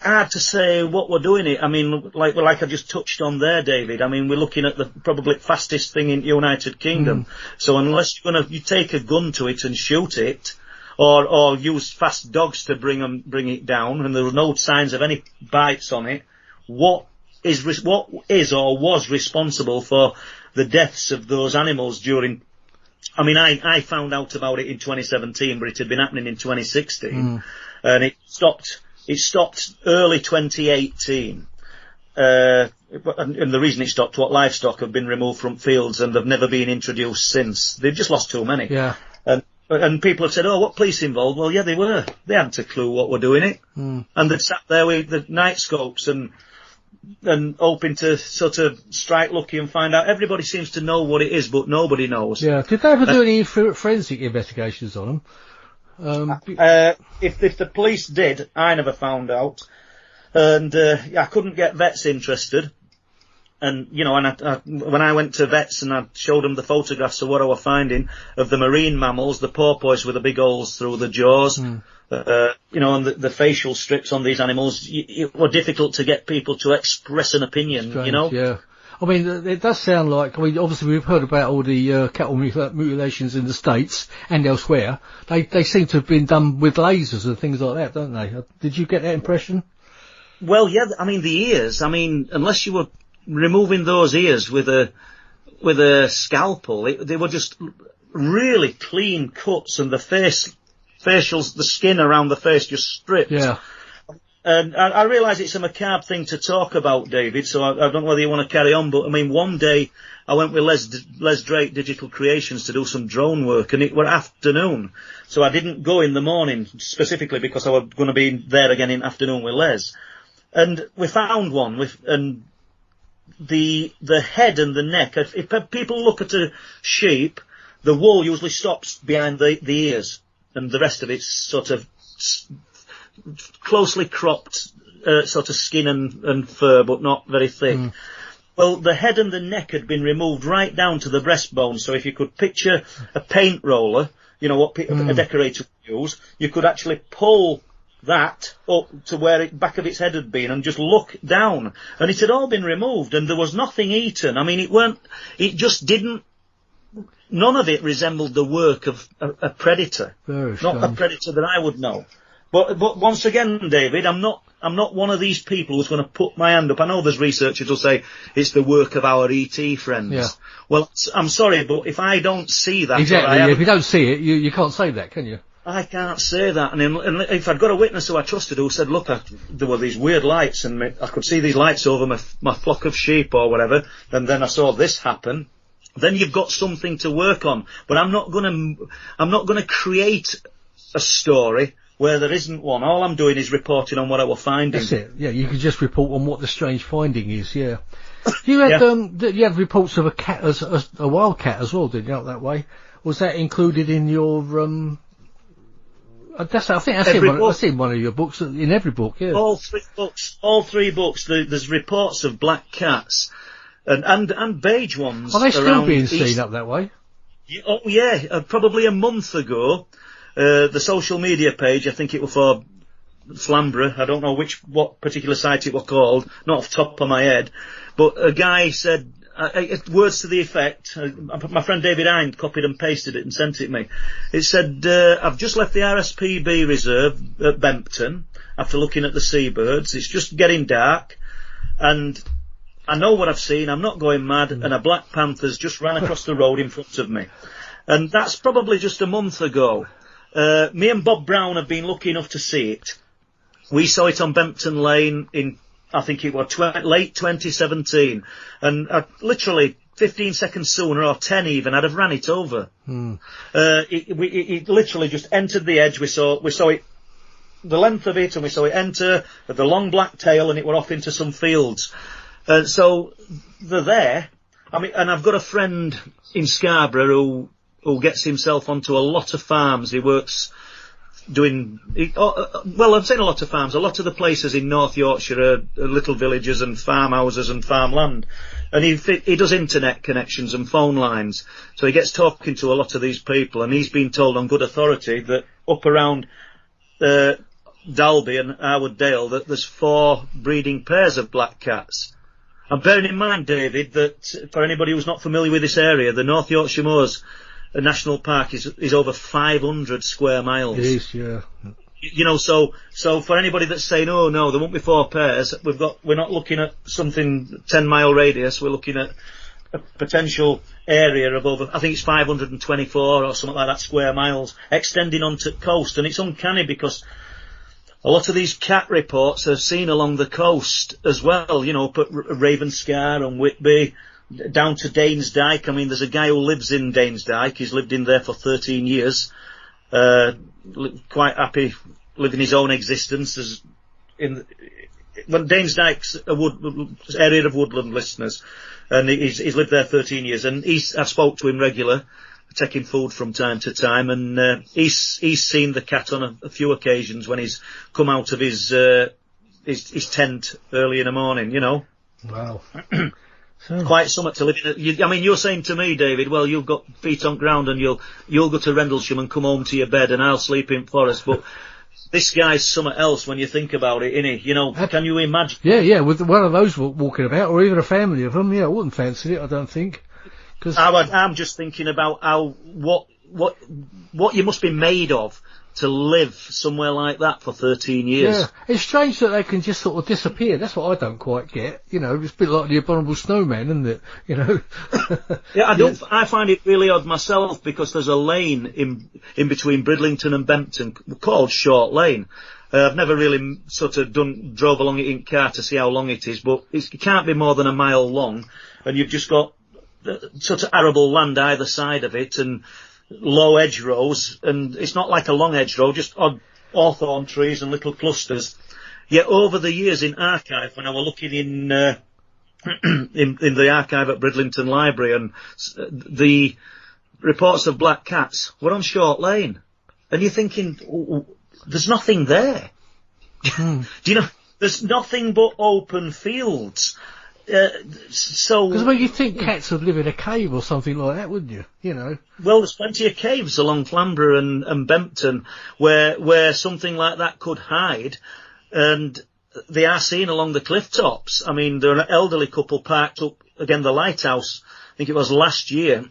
hard to say what we're doing it. I mean, like I just touched on there, David. I mean, we're looking at the probably fastest thing in the United Kingdom. So unless you take a gun to it and shoot it, or use fast dogs to bring it down, and there were no signs of any bites on it, what is or was responsible for the deaths of those animals during? I mean, I found out about it in 2017, but it had been happening in 2016, and it stopped early 2018. And the reason it stopped, what livestock have been removed from fields and they've never been introduced since. They've just lost too many. Yeah. And people have said, oh, what police involved? Well, yeah, they were. They hadn't a clue what we're doing it. And they'd sat there with the night scopes and hoping to sort of strike lucky and find out. Everybody seems to know what it is, but nobody knows. Yeah. Did they ever do any forensic investigations on them? If the police did, I never found out. And I couldn't get vets interested. And, you know, when I went to vets and I showed them the photographs of what I was finding of the marine mammals, the porpoise with the big holes through the jaws, you know, and the facial strips on these animals, it were difficult to get people to express an opinion, Strange, you know? Yeah. I mean, it does sound like, I mean, obviously we've heard about all the cattle mutilations in the States and elsewhere. They seem to have been done with lasers and things like that, don't they? Did you get that impression? Well, yeah, I mean, the ears, I mean, unless you were removing those ears with a scalpel, they were just really clean cuts, and the facials, the skin around the face just stripped. Yeah. And I realise it's a macabre thing to talk about, David, so I don't know whether you want to carry on, but I mean, one day I went with Les Drake Digital Creations to do some drone work, and it were afternoon, so I didn't go in the morning specifically because I was going to be there again in afternoon with Les. And we found one and the head and the neck, if people look at a sheep, the wool usually stops behind the ears, and the rest of it's sort of closely cropped, sort of skin and fur, but not very thick. Well, the head and the neck had been removed right down to the breastbone, so if you could picture a paint roller, you know, what a decorator would use, you could actually pull that up to where the back of its head had been and just look down, and it had all been removed and there was nothing eaten. I mean, none of it resembled the work of a predator. Very not strange. a predator that I would know. But once again, David, I'm not one of these people who's going to put my hand up. I know there's researchers who'll say it's the work of our ET friends. Yeah. Well, I'm sorry, but if I don't see that, Exactly. If you don't see it, you can't say that, can you? I can't say that. And if I'd got a witness who I trusted who said, look, there were these weird lights and I could see these lights over my flock of sheep or whatever, and then I saw this happen, then you've got something to work on. But I'm not going to create a story where there isn't one. All I'm doing is reporting on what I was finding. That's it. Yeah, you could just report on what the strange finding is. Yeah. You had you had reports of a cat, a wild cat as well, didn't you? Out that way. Was that included in your I think I've seen one of your books in every book. Yeah. All three books. There's reports of black cats and beige ones. Are they still being seen up that way? Oh yeah, probably a month ago. The social media page, I think it was for Flamborough, I don't know what particular site it was called, not off the top of my head, but a guy said, words to the effect, my friend David Hind copied and pasted it and sent it me. It said, I've just left the RSPB reserve at Bempton after looking at the seabirds. It's just getting dark and I know what I've seen, I'm not going mad, and a black panther's just ran across the road in front of me. And that's probably just a month ago. Me and Bob Brown have been lucky enough to see it. We saw it on Bempton Lane in, I think it was late 2017. And literally 15 seconds sooner, or 10 even, I'd have ran it over. It literally just entered the edge. We saw it, the length of it, and we saw it enter at the long black tail, and it were off into some fields. So they're there. I mean, and I've got a friend in Scarborough who gets himself onto a lot of farms. He works well, I've seen a lot of farms. A lot of the places in North Yorkshire are little villages and farmhouses and farmland. And he does internet connections and phone lines. So he gets talking to a lot of these people, and he's been told on good authority that up around Dalby and Harwood Dale that there's 4 breeding pairs of black cats. And bearing in mind, David, that for anybody who's not familiar with this area, the North Yorkshire Moors National Park is over 500 square miles. It is, yeah. You know, so for anybody that's saying, oh no, there won't be 4 pairs, we're not looking at something 10-mile radius, we're looking at a potential area of over, I think it's 524 or something like that square miles, extending onto the coast. And it's uncanny because a lot of these cat reports are seen along the coast as well, you know, up at Ravenscar and Whitby, down to Danesdyke. I mean, there's a guy who lives in Danesdyke, he's lived in there for 13 years, quite happy living his own existence. Danesdyke's a area of woodland, listeners, and he's lived there 13 years, and I spoke to him regular, taking food from time to time, and he's seen the cat on a few occasions when he's come out of his tent early in the morning, you know. Wow. Quite something to live in. I mean, you're saying to me, David, well, you've got feet on ground and you'll go to Rendlesham and come home to your bed and I'll sleep in forest, but this guy's something else when you think about it, innit? You know, can you imagine? Yeah, with one of those walking about, or even a family of them, yeah, I wouldn't fancy it, I don't think. Cause I'm just thinking about what you must be made of to live somewhere like that for 13 years. Yeah, it's strange that they can just sort of disappear. That's what I don't quite get. You know, it's a bit like the abominable snowman, isn't it? You know. Yeah, I find it really odd myself because there's a lane in between Bridlington and Bempton called Short Lane. I've never really sort of drove along it in car to see how long it is, but it can't be more than a mile long, and you've just got sort of arable land either side of it and low hedgerows, and it's not like a long hedgerow, just odd hawthorn trees and little clusters. Yet over the years in archive, when I was looking in the archive at Bridlington Library, and the reports of black cats were on Short Lane, and you're thinking, there's nothing there. Do you know? There's nothing but open fields. So, because I mean, you'd think cats would live in a cave or something like that, wouldn't you? You know. Well, there's plenty of caves along Flamborough and Bempton where something like that could hide, and they are seen along the cliff tops. I mean, there are an elderly couple parked up again the lighthouse. I think it was last year.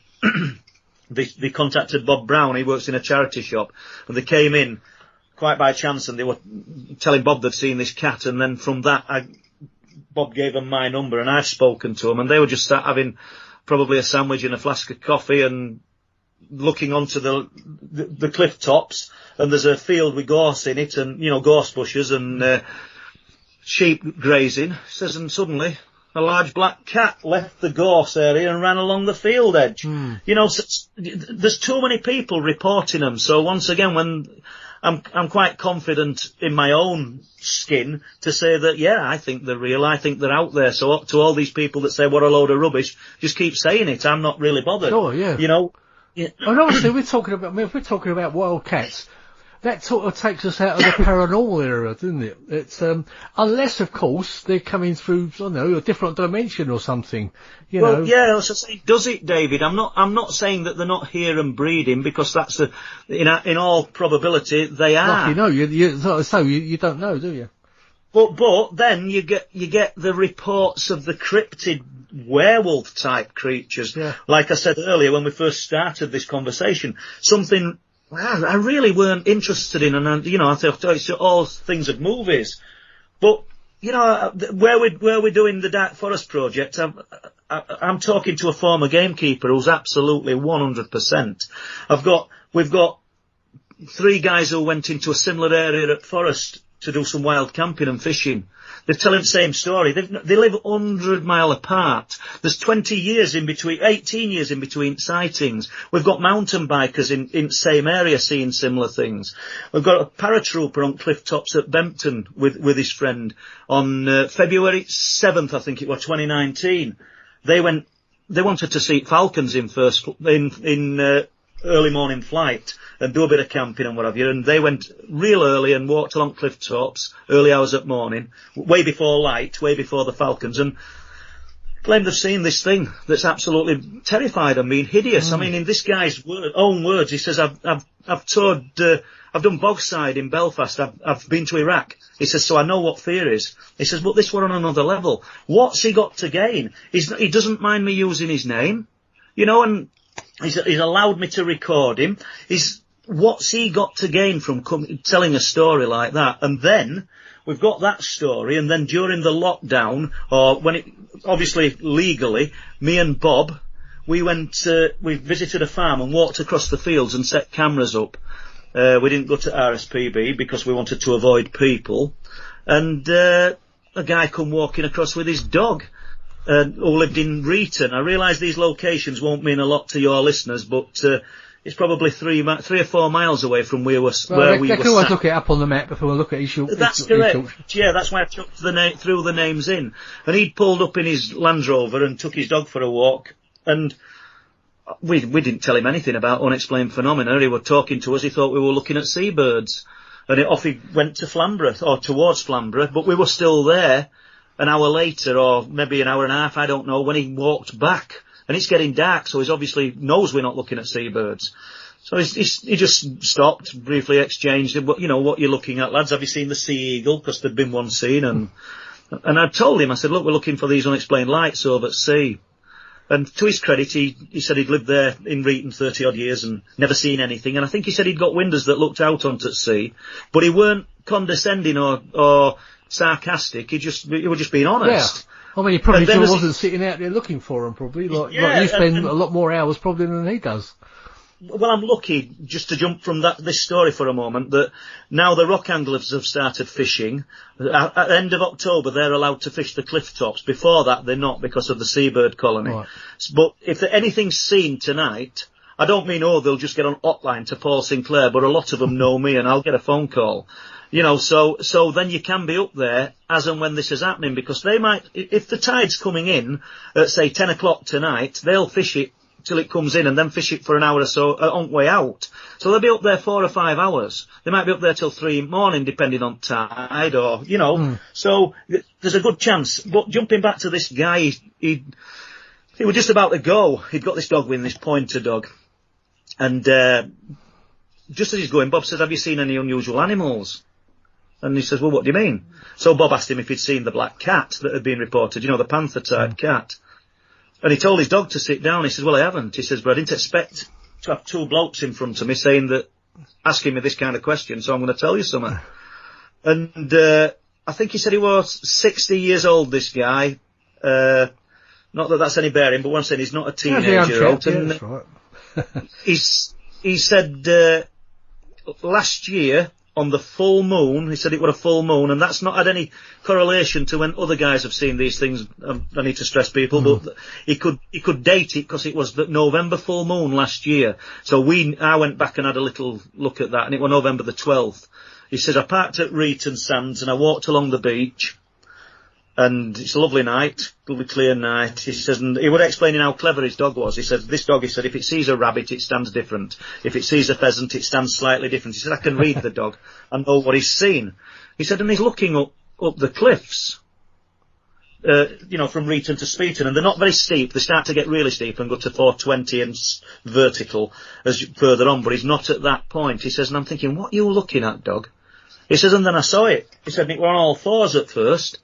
They contacted Bob Brown. He works in a charity shop, and they came in quite by chance, and they were telling Bob they'd seen this cat, and then from that Bob gave them my number, and I've spoken to them, and they were just sat having probably a sandwich and a flask of coffee and looking onto the cliff tops, and there's a field with gorse in it, and, you know, gorse bushes and sheep grazing. Says, and suddenly a large black cat left the gorse area and ran along the field edge. You know, there's too many people reporting them, so once again, when I'm quite confident in my own skin to say that, yeah, I think they're real, I think they're out there. So to all these people that say, what a load of rubbish, just keep saying it. I'm not really bothered. Sure, yeah. You know? Yeah. And obviously if we're talking about wild cats, that sort of takes us out of the paranormal era, doesn't it? It's, unless of course they're coming through, I don't know, a different dimension or something, you know. Well, yeah, I was just saying, does it, David? I'm not saying that they're not here and breeding, because that's in all probability they are. You know, you don't know, do you? But then you get the reports of the cryptid werewolf type creatures. Yeah. Like I said earlier when we first started this conversation, something I really weren't interested in, and you know, I thought it's all things of movies. But you know, where we're doing the Dark Forest project, I'm talking to a former gamekeeper who's absolutely 100%. We've got 3 guys who went into a similar area at Forest to do some wild camping and fishing. They're telling the same story. They live 100 mile apart. There's 18 years in between sightings. We've got mountain bikers in the same area seeing similar things. We've got a paratrooper on cliff tops at Bempton with his friend on February 7th, I think it was, 2019. They wanted to see falcons in early morning flight and do a bit of camping and what have you, and they went real early and walked along cliff tops early hours at morning, way before light, way before the falcons, and claim they've seen this thing that's absolutely terrified of me and hideous. I mean, in this guy's own words, he says, I've toured, I've done Bogside in Belfast, I've been to Iraq. He says, so I know what fear is. He says, but this were on another level. What's he got to gain? He doesn't mind me using his name, you know, and he's allowed me to record him. What's he got to gain from telling a story like that? And then we've got that story, and then during the lockdown, or when obviously legally, me and Bob, we visited a farm and walked across the fields and set cameras up. We didn't go to RSPB because we wanted to avoid people. And a guy come walking across with his dog, who lived in Reeton. I realise these locations won't mean a lot to your listeners, but it's probably 3 or 4 miles away from where we they can always sat. look it up on the map before we look at each. That's correct. Yeah, that's why I chucked threw the names in. And he'd pulled up in his Land Rover and took his dog for a walk. And we didn't tell him anything about unexplained phenomena. He was talking to us. He thought we were looking at seabirds. And off he went to Flamborough, or towards Flamborough. But we were still there an hour later, or maybe an hour and a half, I don't know, when he walked back. And it's getting dark, so he obviously knows we're not looking at seabirds. So he just stopped, briefly exchanged, you know, what you're looking at, lads. Have you seen the sea eagle? Because there'd been one seen. And I told him, I said, look, we're looking for these unexplained lights over at sea. And to his credit, he said he'd lived there in Reeton 30-odd years and never seen anything. And I think he said he'd got windows that looked out onto the sea. But he weren't condescending or sarcastic. He was just being honest. Yeah. I mean, he probably wasn't sitting out there looking for them, probably. Like you spend a lot more hours probably than he does. Well, I'm lucky, just to jump from this story for a moment, that now the rock anglers have started fishing. At the end of October, they're allowed to fish the cliff tops. Before that, they're not because of the seabird colony. Right. But if anything's seen tonight, I don't mean, they'll just get on hotline to Paul Sinclair, but a lot of them know me and I'll get a phone call. You know, so then you can be up there as and when this is happening, because they might, if the tide's coming in at, say, 10 o'clock tonight, they'll fish it till it comes in and then fish it for an hour or so on way out. So they'll be up there 4 or 5 hours. They might be up there till 3 in the morning, depending on tide or, you know. So there's a good chance. But jumping back to this guy, he was just about to go. He'd got this dog with him, this pointer dog. And just as he's going, Bob says, have you seen any unusual animals? And he says, well, what do you mean? So Bob asked him if he'd seen the black cat that had been reported, you know, the panther-type cat. And he told his dog to sit down. He says, well, I haven't. He says, but I didn't expect to have 2 blokes in front of me asking me this kind of question, so I'm going to tell you something. And I think he said he was 60 years old, this guy. Not that that's any bearing, but one saying he's not a teenager. That's right. He said last year, on the full moon, he said it was a full moon, and that's not had any correlation to when other guys have seen these things. I need to stress people, but he could date it because it was the November full moon last year. So I went back and had a little look at that, and it was November the 12th. He says, I parked at Reeton Sands and I walked along the beach, and it's a lovely night, lovely clear night. He says, and he was explaining how clever his dog was. He said, this dog, he said, if it sees a rabbit, it stands different. If it sees a pheasant, it stands slightly different. He said, I can read the dog and know what he's seen. He said, and he's looking up the cliffs, you know, from Reeton to Speeton, and they're not very steep. They start to get really steep and go to 420 and vertical as further on, but he's not at that point. He says, and I'm thinking, what are you looking at, dog? He says, and then I saw it. He said, and it were on all fours at first.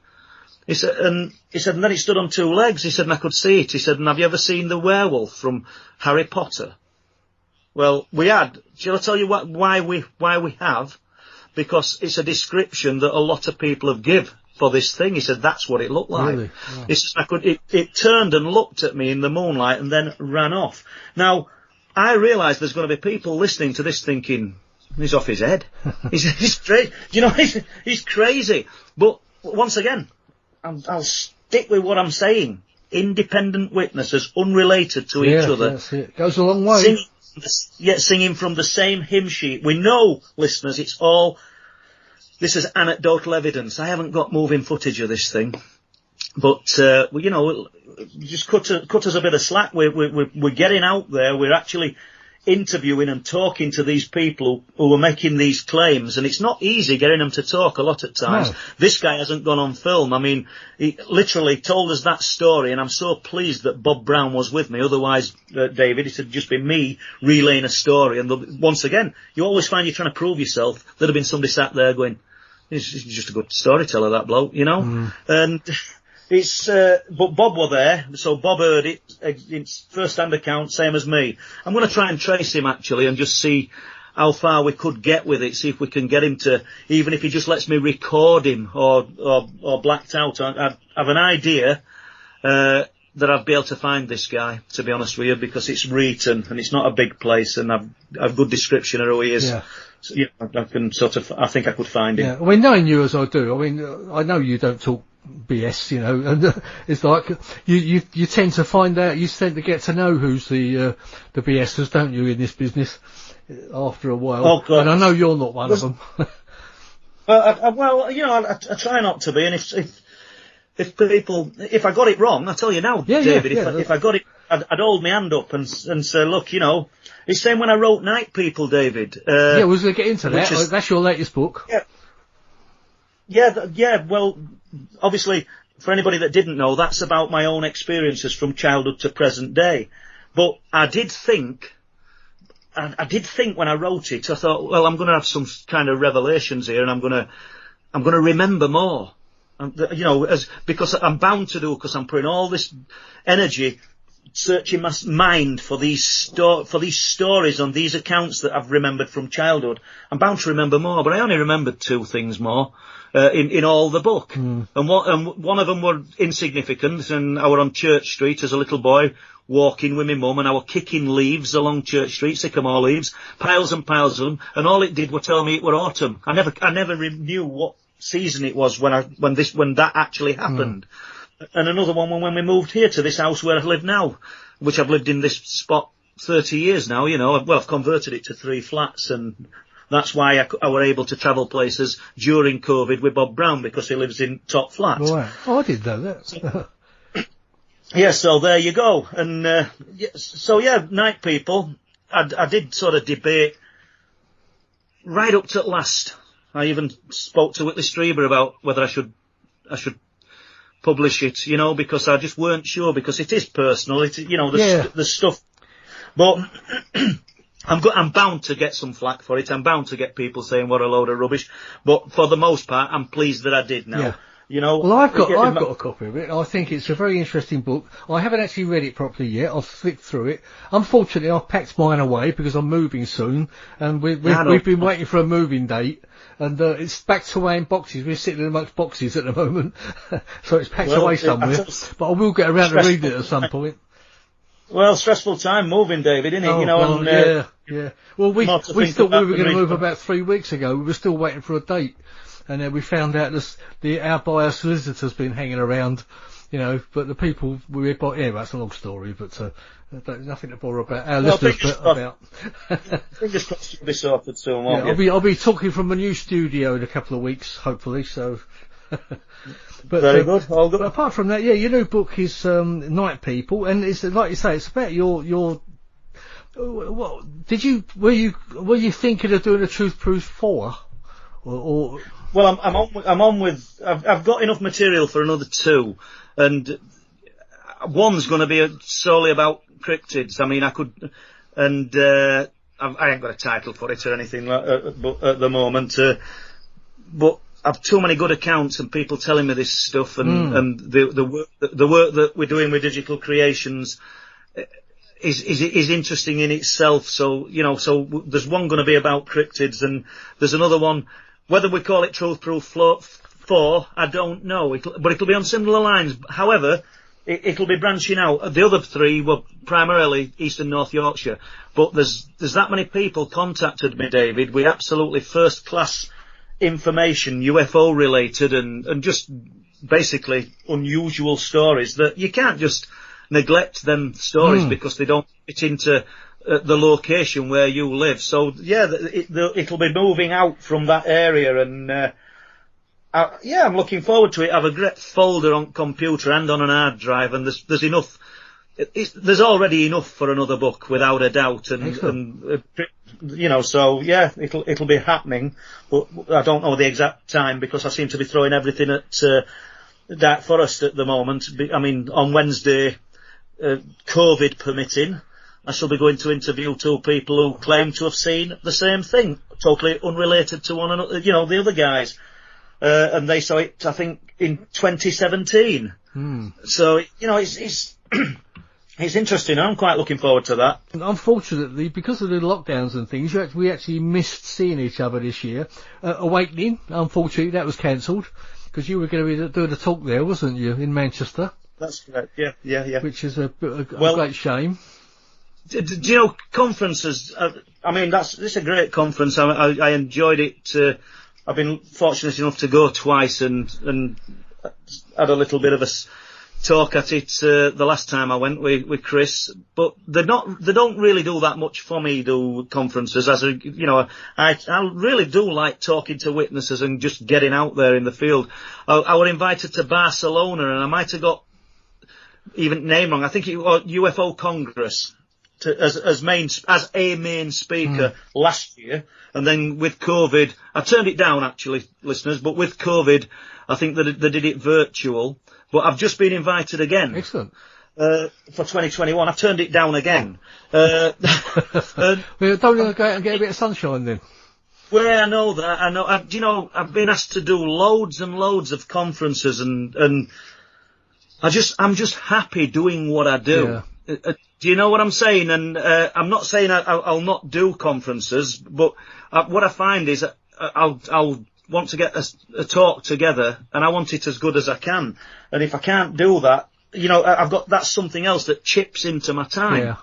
He said, and then it stood on 2 legs. He said, and I could see it. He said, and have you ever seen the werewolf from Harry Potter? Well, we had. Shall I tell you why we have? Because it's a description that a lot of people have give for this thing. He said, that's what it looked like. Really? Yeah. He said, it turned and looked at me in the moonlight and then ran off. Now, I realise there's going to be people listening to this thinking, he's off his head. he's crazy. You know, he's crazy. But once again, I'll stick with what I'm saying. Independent witnesses, unrelated to each other. That's it. Goes a long way. Singing from the same hymn sheet. We know, listeners, this is anecdotal evidence. I haven't got moving footage of this thing. But, you know, just cut us a bit of slack. We're getting out there. We're actually interviewing and talking to these people who were making these claims, and it's not easy getting them to talk a lot at times. No. This guy hasn't gone on film. I mean, he literally told us that story, and I'm so pleased that Bob Brown was with me. Otherwise, David, it had just been me relaying a story. And once again, you always find you're trying to prove yourself. There'd have been somebody sat there going, he's just a good storyteller, that bloke, you know? And it's, but Bob were there, so Bob heard it, it's first-hand account, same as me. I'm going to try and trace him, actually, and just see how far we could get with it, see if we can get him to, even if he just lets me record him, or blacked out. I have an idea, that I'd be able to find this guy, to be honest with you, because it's Reeton, and it's not a big place, and I've good description of who he is. Yeah. So, yeah, I think I could find him. Yeah. I mean, knowing you as I do, I mean, I know you don't talk BS, you know, and it's like you tend to find out, you tend to get to know who's the BSers, don't you, in this business after a while. Oh, God. And I know you're not one of them. Well, you know, I try not to be, and if I got it wrong, I tell you now, David, if I got it, I'd hold my hand up and say, look, you know, it's same when I wrote Night People, David. Yeah, we're going to get into that. That's your latest book. Yeah, well, obviously, for anybody that didn't know, that's about my own experiences from childhood to present day. But I did think when I wrote it, I thought, well, I'm going to have some kind of revelations here, and I'm going to remember more. You know, because I'm bound to do, because I'm putting all this energy searching my mind for these stories on these accounts that I've remembered from childhood. I'm bound to remember more, but I only remembered 2 things more in all the book. And one of them were insignificant, and I were on Church Street as a little boy, walking with my mum, and I were kicking leaves along Church Street, sycamore leaves, piles and piles of them, and all it did was tell me it were autumn. I never knew what season it was when that actually happened. And another one when we moved here to this house where I live now, which I've lived in this spot 30 years now, you know. Well, I've converted it to 3 flats, and that's why I were able to travel places during COVID with Bob Brown, because he lives in top flat. Right. Oh, I did know that. Yeah, so there you go. And Night People, I did sort of debate right up to last. I even spoke to Whitley Strieber about whether I should publish it, you know, because I just weren't sure, because it is personal, you know, the stuff. But I'm bound to get some flack for it. I'm bound to get people saying what a load of rubbish. But for the most part, I'm pleased that I did now. Yeah. You know, well, I've got a copy of it. I think it's a very interesting book. I haven't actually read it properly yet. I've flicked through it. Unfortunately, I've packed mine away because I'm moving soon, and we've been waiting for a moving date, and it's back away in boxes. We're sitting amongst boxes at the moment, so it's packed away somewhere. But I will get around to reading it at some point. Well, stressful time moving, David, isn't it? Oh, you know, well, and yeah. Well, we thought we were going to move about 3 weeks ago. We were still waiting for a date. And then we found out our buyer solicitor's been hanging around, you know, but the people we bought, that's a long story, but nothing to bother about our listeners, but about. Fingers crossed you'll be sorted soon, won't you? I'll be talking from a new studio in a couple of weeks, hopefully, so. But very good, all good. But apart from that, your new book is Night People, and it's, like you say, it's about your well, were you thinking of doing a Truth Proof 4? Or Well, I'm on with. I've got enough material for another 2, and one's going to be solely about cryptids. I mean, I could, and I ain't got a title for it or anything at the moment. But I've too many good accounts and people telling me this stuff, and the work that we're doing with digital creations is interesting in itself. So you know, there's one going to be about cryptids, and there's another one. Whether we call it Truth Proof 4, I don't know. But it'll be on similar lines. However, it'll be branching out. The other 3 were primarily East and North Yorkshire. But there's that many people contacted me, David, with absolutely first-class information, UFO related, and just basically unusual stories that you can't just neglect them stories because they don't fit into the location where you live. So yeah, it'll be moving out from that area, and I'm looking forward to it. I have a great folder on computer and on an hard drive, and there's enough there's already enough for another book, without a doubt, and so yeah, it'll be happening, but I don't know the exact time because I seem to be throwing everything at Dark Forest at the moment. I mean, on Wednesday, COVID permitting, I shall be going to interview 2 people who claim to have seen the same thing, totally unrelated to one another, the other guys. And they saw it, I think, in 2017. So, it's it's interesting. I'm quite looking forward to that. Unfortunately, because of the lockdowns and things, we actually missed seeing each other this year. Awakening, unfortunately, that was cancelled, because you were going to be doing a talk there, wasn't you, in Manchester? That's correct, yeah. Which is a great shame. Do you know, conferences, this is a great conference. I enjoyed it. I've been fortunate enough to go twice and had a little bit of a talk at it the last time I went with Chris, but they don't really do that much for me, do conferences. I really do like talking to witnesses and just getting out there in the field. I was invited to Barcelona, and I might have got even name wrong. I think it was UFO Congress as a main speaker last year, and then with COVID, I turned it down actually, listeners. But with COVID, I think that they did it virtual. But I've just been invited again. Excellent. For 2021, I've turned it down again. Well, don't you go out and get a bit of sunshine then? Well, I know that. I've been asked to do loads and loads of conferences, and I'm just happy doing what I do. Yeah. Do you know what I'm saying? And I'm not saying I'll not do conferences, but what I find is I'll want to get a talk together, and I want it as good as I can. And if I can't do that, that's something else that chips into my time. Yeah.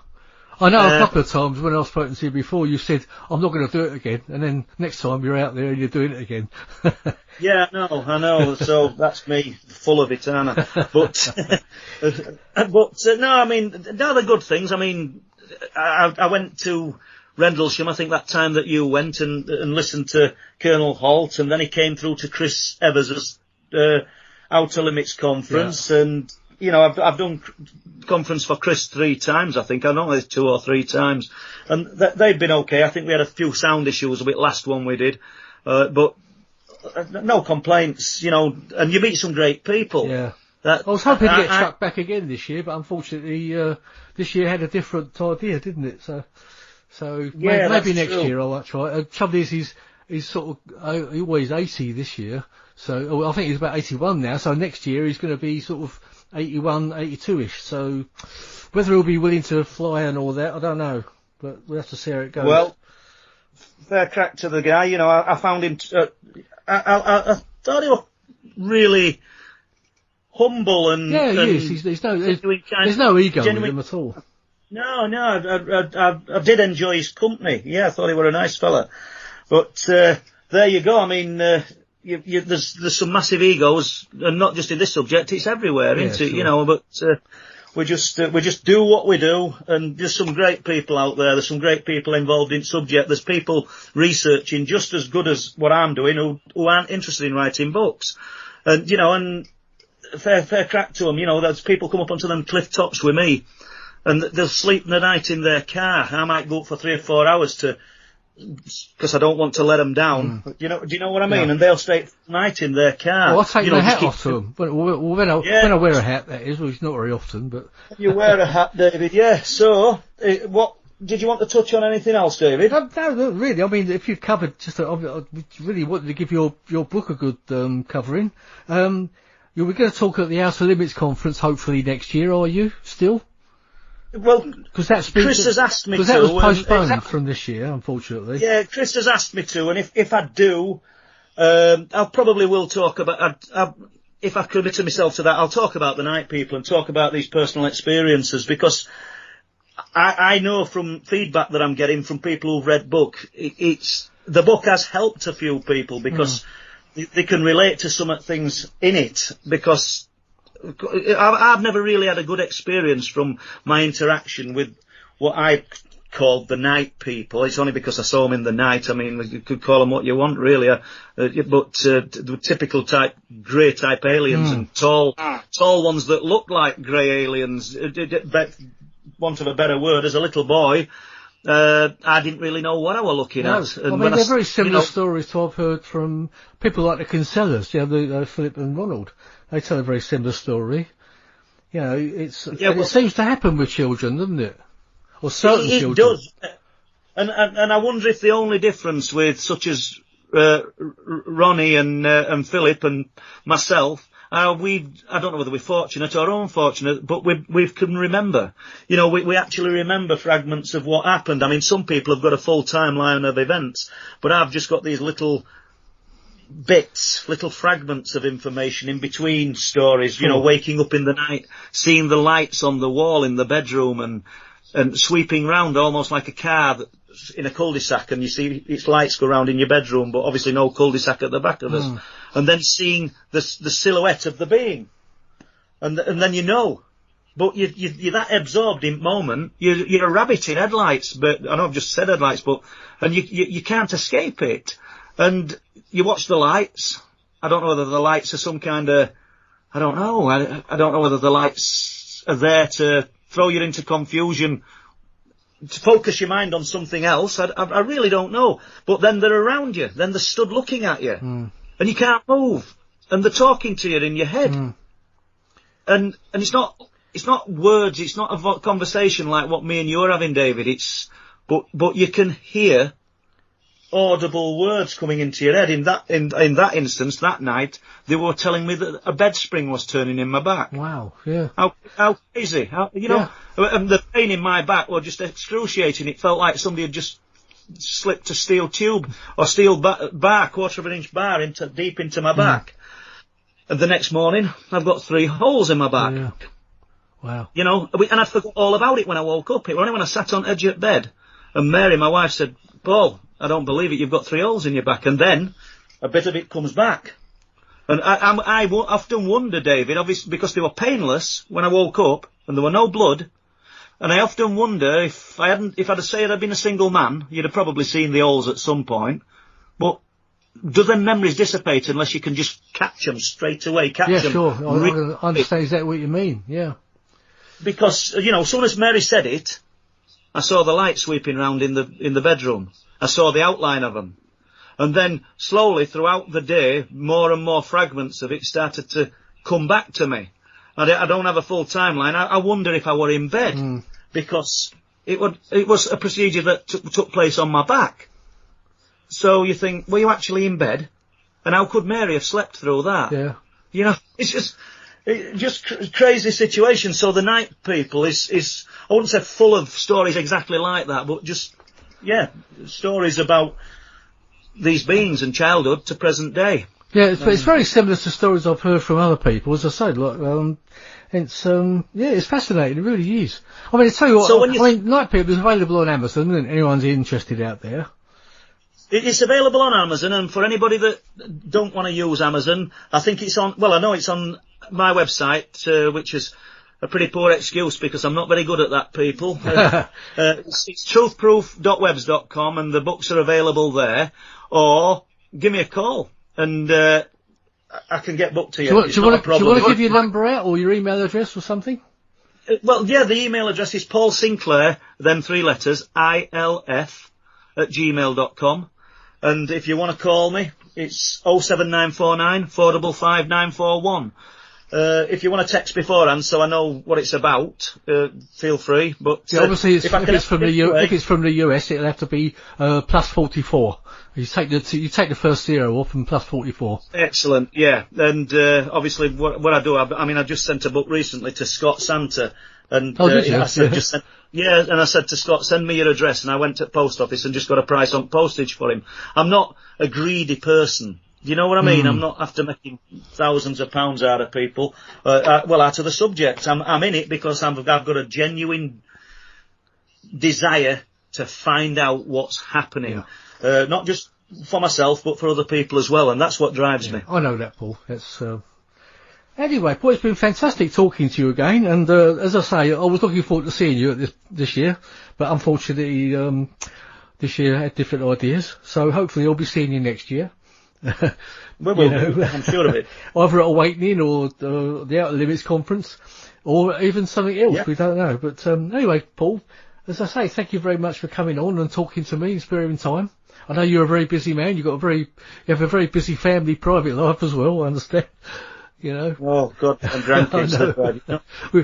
I know a couple of times when I've spoken to you before, you said, I'm not going to do it again. And then next time you're out there and you're doing it again. Yeah, I know. So that's me, full of it, aren't I? But, they're good things. I mean, I went to Rendlesham, I think that time that you went and listened to Colonel Holt, and then he came through to Chris Evers' Outer Limits conference, and I've done conference for Chris 3 times, I think. I don't know, 2 or 3 times, and they've been okay. I think we had a few sound issues with last one we did, but no complaints, and you meet some great people. Yeah. I was hoping to get Chuck back again this year, but unfortunately, this year had a different idea, didn't it? So yeah, maybe next year I might try. Trouble is, he's sort of always 80 this year. So I think he's about 81 now. So next year he's going to be sort of 81, 82ish. So whether he'll be willing to fly and all that, I don't know. But we'll have to see how it goes. Well, fair crack to the guy. I found him. I thought he was really humble and he is. There's no ego with him at all. No, I did enjoy his company. Yeah, I thought he were a nice fella. But there you go. I mean, there's some massive egos, and not just in this subject. It's everywhere, isn't it? Sure. But we just do what we do, and there's some great people out there. There's some great people involved in subject. There's people researching just as good as what I'm doing who aren't interested in writing books, and and fair crack to them. There's people come up onto them cliff tops with me, and they'll sleep the night in their car. I might go up for 3 or 4 hours because I don't want to let them down. Do you know what I mean? Yeah. And they'll stay the night in their car. Well, I take my hat off to them. When I wear a hat, that is. Well, it's not very often, but... You wear a hat, David, yeah. So, what... Did you want to touch on anything else, David? No, not really. I mean, if you've covered I really wanted to give your book a good covering. You're going to talk at the Outer Limits conference hopefully next year, are you? Still? Well, Chris has asked me to. Because that was postponed from this year, unfortunately. Yeah, Chris has asked me to, and if I do, I probably will talk about, if I commit to myself to that, I'll talk about the night people and talk about these personal experiences, because I know from feedback that I'm getting from people who've read the book has helped a few people, because they can relate to some of the things in it, because I've never really had a good experience from my interaction with what I called the night people. It's only because I saw them in the night. I mean, you could call them what you want, really. But the typical grey type aliens and tall ones that look like grey aliens. Want of a better word, as a little boy, I didn't really know what I was looking at. And I mean, they're very similar stories to I've heard from people like the Kinsellas, Philip and Ronald. They tell a very similar story. It seems to happen with children, doesn't it? Or certain children. It does. And I wonder if the only difference with such as Ronnie and Philip and myself, I don't know whether we're fortunate or unfortunate, but we can remember. We actually remember fragments of what happened. I mean, some people have got a full timeline of events, but I've just got these little bits, little fragments of information in between stories, waking up in the night, seeing the lights on the wall in the bedroom and sweeping round almost like a car in a cul-de-sac, and you see its lights go round in your bedroom, but obviously no cul-de-sac at the back of us. And then seeing the silhouette of the being. And then but you're that absorbed in moment, you're a rabbit in headlights, but I know I've just said headlights, and you can't escape it. And you watch the lights. I don't know whether the lights are some kind of, I don't know. I don't know whether the lights are there to throw you into confusion, to focus your mind on something else. I really don't know. But then they're around you. Then they're stood looking at you. And you can't move. And they're talking to you in your head. And it's not words. It's not a conversation like what me and you are having, David. But you can hear audible words coming into your head. In that instance, that night, they were telling me that a bed spring was turning in my back. Wow, yeah. How crazy. And the pain in my back was just excruciating. It felt like somebody had just slipped a steel tube or steel bar, quarter of an inch bar deep into my back. And the next morning, I've got 3 holes in my back. Yeah. Wow. And I forgot all about it when I woke up. It was only when I sat on edge of bed, and Mary, my wife, said, "Paul, I don't believe it, you've got 3 holes in your back." And then a bit of it comes back. And I often wonder, David, obviously because they were painless when I woke up and there were no blood. And I often wonder if I'd have been a single man, you'd have probably seen the holes at some point. But do them memories dissipate unless you can just catch them straight away? Yeah, sure. I understand exactly what you mean. Yeah. Because, as soon as Mary said it, I saw the light sweeping round in the bedroom. I saw the outline of them. And then slowly throughout the day, more and more fragments of it started to come back to me. I don't have a full timeline. I wonder if I were in bed, because it was a procedure that took place on my back. So you think, were you actually in bed? And how could Mary have slept through that? Yeah. It's just crazy situation. So the night people is I wouldn't say full of stories exactly like that, but just, stories about these beings and childhood to present day. Yeah, it's very similar to stories I've heard from other people. As I said, it's fascinating. It really is. I mean, I tell you what. Night People is available on Amazon, and anyone's interested out there. It's available on Amazon, and for anybody that don't want to use Amazon, I think it's on. Well, I know it's on my website, which is a pretty poor excuse because I'm not very good at that, people. It's truthproof.webs.com, and the books are available there. Or give me a call, and I can get booked to you. Do you want to give your number out or your email address or something? The email address is Paul Sinclair, then 3 letters, ILF @gmail.com. And if you want to call me, it's 07949 455 941. If you want to text beforehand so I know what it's about, feel free. But obviously, if it's from the US, it'll have to be +44. You take the first 0 off and +44. Excellent, yeah. And obviously, what I do, I just sent a book recently to Scott Santa, and I said and I said to Scott, send me your address, and I went to the post office and just got a price on postage for him. I'm not a greedy person. Do you know what I mean? I'm not after making thousands of pounds out of people. Out of the subject. I'm in it because I've got a genuine desire to find out what's happening. Yeah. Not just for myself, but for other people as well. And that's what drives me. I know that, Paul. Anyway, Paul, it's been fantastic talking to you again, and as I say, I was looking forward to seeing you at this year, but unfortunately, this year I had different ideas, so hopefully I'll be seeing you next year. We will do, I'm sure of it. Either at Awakening or the Outer Limits conference, or even something else, we don't know. But anyway, Paul, as I say, thank you very much for coming on and talking to me and sparing time. I know you're a very busy man, you have a very busy family, private life as well, I understand. You know. Oh, God, I'm grandkids.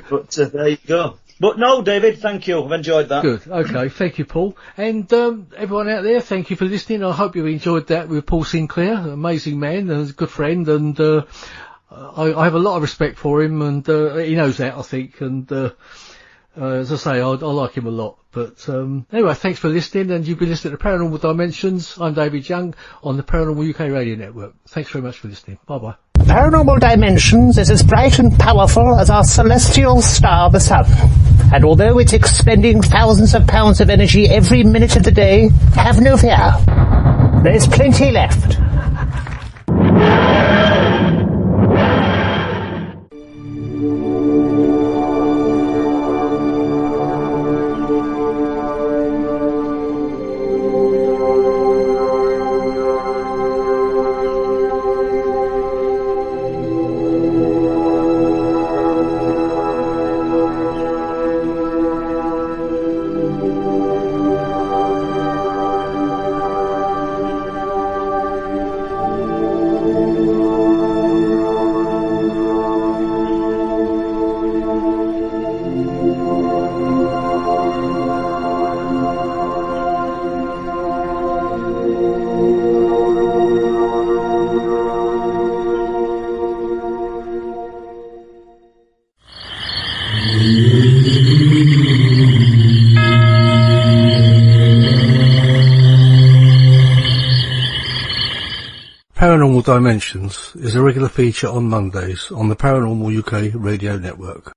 But there you go. But no, David, thank you. I've enjoyed that. Good. Okay, thank you, Paul. And everyone out there, thank you for listening. I hope you enjoyed that with Paul Sinclair, an amazing man and a good friend. And I have a lot of respect for him, and he knows that, I think. And as I say, I like him a lot. But anyway, thanks for listening. And you've been listening to Paranormal Dimensions. I'm David Young on the Paranormal UK Radio Network. Thanks very much for listening. Bye-bye. Paranormal Dimensions is as bright and powerful as our celestial star, the sun. And although it's expending thousands of pounds of energy every minute of the day, have no fear. There's plenty left. Paranormal Dimensions is a regular feature on Mondays on the Paranormal UK Radio Network.